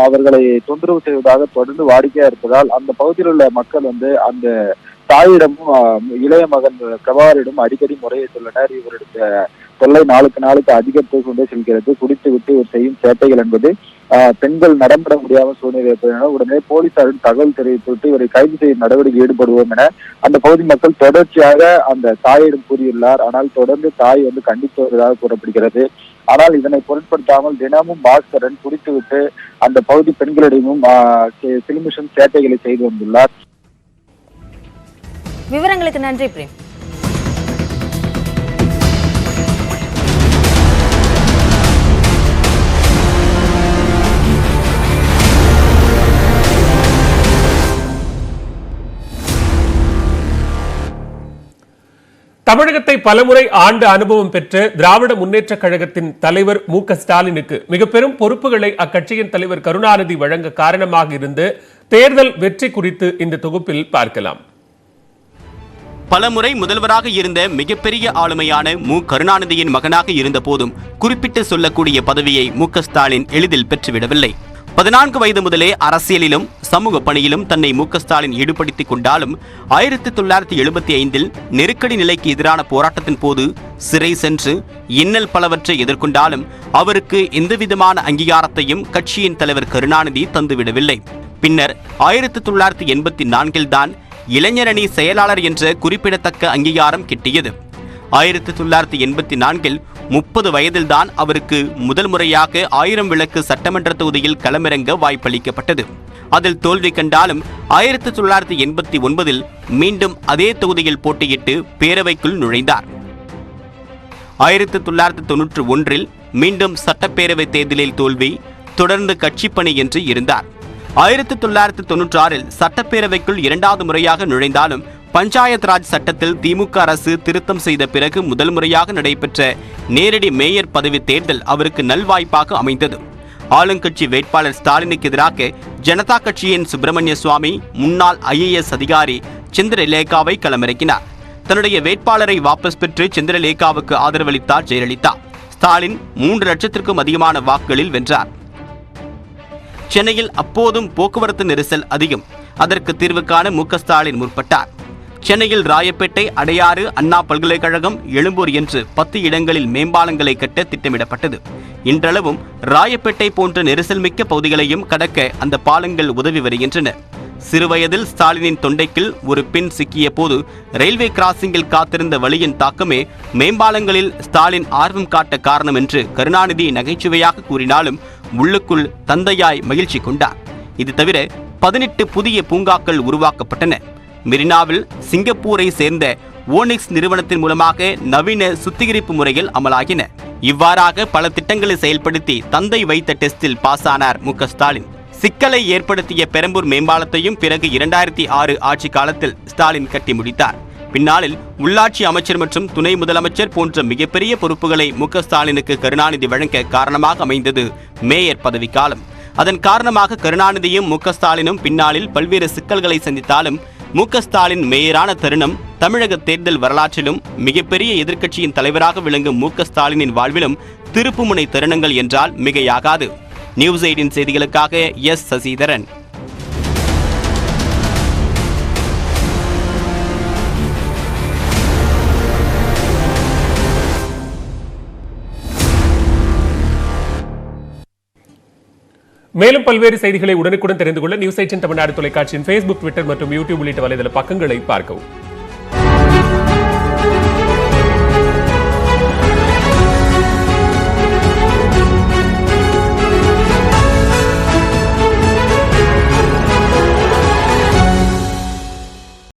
அவர்களை தொந்தரவு செய்வதாக தொடர்ந்து வாடிக்கையா இருப்பதால் அந்த பகுதியில் உள்ள மக்கள் அந்த தாயிடமும் இளைய மகன் பிரபாகரிடம் அடிக்கடி முறையிட்டுள்ளனர். இவருடைய தொல்லை நாளுக்கு நாளுக்கு அதிகரித்து கொண்டே செல்கிறது. குடித்து விட்டு இவர் செய்யும் சேட்டைகள் என்பது பெண்கள் நடம்பட முடியாமல் சூழ்நிலை ஏற்படுகின்றன. உடனே போலீசாரின் தகவல் தெரிவித்துவிட்டு இவரை கைது செய்யும் நடவடிக்கை ஈடுபடுவோம் என அந்த பகுதி மக்கள் தொடர்ச்சியாக அந்த தாயிடம் கூறியுள்ளார். ஆனால் தொடர்ந்து தாய் கண்டித்து வருவதாக கூறப்படுகிறது. ஆனால் இதனை பொருட்படுத்தாமல் தினமும் பாஸ்கரன் குடித்துவிட்டு அந்த பகுதி பெண்களிடமும் சிலிமிஷன் சேட்டைகளை செய்து வந்துள்ளார். விவரங்களுக்கு நன்றி பிரேம். தமிழகத்தை பலமுறை ஆண்டு அனுபவம் பெற்ற திராவிட முன்னேற்றக் கழகத்தின் தலைவர் மு.க. ஸ்டாலினுக்கு மிக பெரும் பொறுப்புகளை அக்கட்சியின் தலைவர் கருணாநிதி வழங்க காரணமாக இருந்து தேர்தல் வெற்றி குறித்து இந்த தொகுப்பில் பார்க்கலாம். பலமுறை முதல்வராக இருந்த மிகப்பெரிய ஆளுமையான மு. கருணாநிதியின் மகனாக இருந்த போதும் குறிப்பிட்டு சொல்லக்கூடிய பதவியை மு.க. ஸ்டாலின் எளிதில் பெற்றுவிடவில்லை. 14 வயது முதலே அரசியலிலும் சமூக பணியிலும் தன்னை மு.க. ஸ்டாலின் ஈடுபடுத்திக் கொண்டாலும் 1975 நெருக்கடி நிலைக்கு எதிரான போராட்டத்தின் போது சிறை சென்று இன்னல் பலவற்றை எதிர்கொண்டாலும் அவருக்கு எந்தவிதமான அங்கீகாரத்தையும் கட்சியின் தலைவர் கருணாநிதி தந்துவிடவில்லை. பின்னர் 1984 தான் இளைஞரணி செயலாளர் என்ற குறிப்பிடத்தக்க அங்கீகாரம் கிட்டியது. 1984 30 வயதில்தான் அவருக்கு முதல் முறையாக 1000 விளக்கு சட்டமன்ற தொகுதியில் களமிறங்க வாய்ப்பளிக்கப்பட்டது. அதில் தோல்வி கண்டாலும் 1989 மீண்டும் அதே தொகுதியில் போட்டியிட்டு பேரவைக்குள் நுழைந்தார். 1991 மீண்டும் சட்டப்பேரவை தேர்தலில் தோல்வி, தொடர்ந்து கட்சி பணி என்று இருந்தார். 1996 சட்டப்பேரவைக்குள் 2வது முறையாக நுழைந்தாலும் பஞ்சாயத் ராஜ் சட்டத்தில் திமுக அரசு திருத்தம் செய்த பிறகு முதல் முறையாக நடைபெற்ற நேரடி மேயர் பதவி தேர்தல் அவருக்கு நல்வாய்ப்பாக அமைந்தது. ஆளுங்கட்சி வேட்பாளர் ஸ்டாலினுக்கு எதிராக ஜனதா கட்சியின் சுப்பிரமணிய சுவாமி முன்னாள் IAS அதிகாரி சந்திரலேகாவை களமிறக்கினார். தன்னுடைய வேட்பாளரை வாபஸ் பெற்று சந்திரலேகாவுக்கு ஆதரவளித்தார் ஜெயலலிதா. ஸ்டாலின் 3 லட்சத்திற்கும் அதிகமான வாக்குகளில் வென்றார். சென்னையில் அப்போதும் போக்குவரத்து நெரிசல் அதிகம். அதற்கு தீர்வு காண மு.க. ஸ்டாலின் முற்பட்டார். சென்னையில் ராயப்பேட்டை, அடையாறு, அண்ணா பல்கலைக்கழகம், எழும்பூர் என்று 10 இடங்களில் மேம்பாலங்களை கட்ட திட்டமிடப்பட்டது. இன்றளவும் ராயப்பேட்டை போன்ற நெரிசல் மிக்க பகுதிகளையும் கடக்க அந்த பாலங்கள் உதவி வருகின்றன. சிறுவயதில் ஸ்டாலினின் தொண்டைக்குள் ஒரு பின் சிக்கிய போது ரயில்வே கிராசிங்கில் காத்திருந்த வலியின் தாக்கமே மேம்பாலங்களில் ஸ்டாலின் ஆர்வம் காட்ட காரணம் என்று கருணாநிதி நகைச்சுவையாக கூறினாலும் உள்ளுக்குள் தந்தையாய் மகிழ்ச்சி கொண்டார். இது தவிர 18 புதிய பூங்காக்கள் உருவாக்கப்பட்டன. மெரினாவில் சிங்கப்பூரை சேர்ந்த ஓனிக்ஸ் நிறுவனத்தின் மூலமாக நவீன சுத்திகரிப்பு முறைகள் அமலாகின. இவ்வாறாக பல திட்டங்களை செயல்படுத்தி தந்தை வைத்த டெஸ்டில் பாஸ் ஆனார் மு.க. ஸ்டாலின். சிக்கலை ஏற்படுத்திய பெரம்பூர் மேம்பாலத்தையும் பிறகு 2006 ஆட்சி காலத்தில் ஸ்டாலின் கட்டி முடித்தார். பின்னாளில் உள்ளாட்சி அமைச்சர் மற்றும் துணை முதலமைச்சர் போன்ற மிகப்பெரிய பொறுப்புகளை மு.க. ஸ்டாலினுக்கு கருணாநிதி வழங்க காரணமாக அமைந்தது மேயர் பதவி காலம். அதன் காரணமாக கருணாநிதியும் மு.க. ஸ்டாலினும் பின்னாளில் பல்வேறு சிக்கல்களை சந்தித்தாலும் மு.க. ஸ்டாலின் மேயரான தருணம் தமிழக தேர்தல் வரலாற்றிலும் மிகப்பெரிய எதிர்க்கட்சியின் தலைவராக விளங்கும் மு.க. ஸ்டாலினின் வாழ்விலும் திருப்புமுனை தருணங்கள் என்றால் மிகையாகாது. நியூஸ் 18 செய்திகளுக்காக எஸ். சசிதரன். மேலும் பல்வேறு செய்திகளை உடனுக்குடன் தெரிந்து கொள்ள நியூஸ் 18 தமிழ்நாடு தொலைக்காட்சியின் Facebook, Twitter மற்றும் YouTube உள்ளிட்ட வலைதள பக்கங்களை பார்க்கவும்.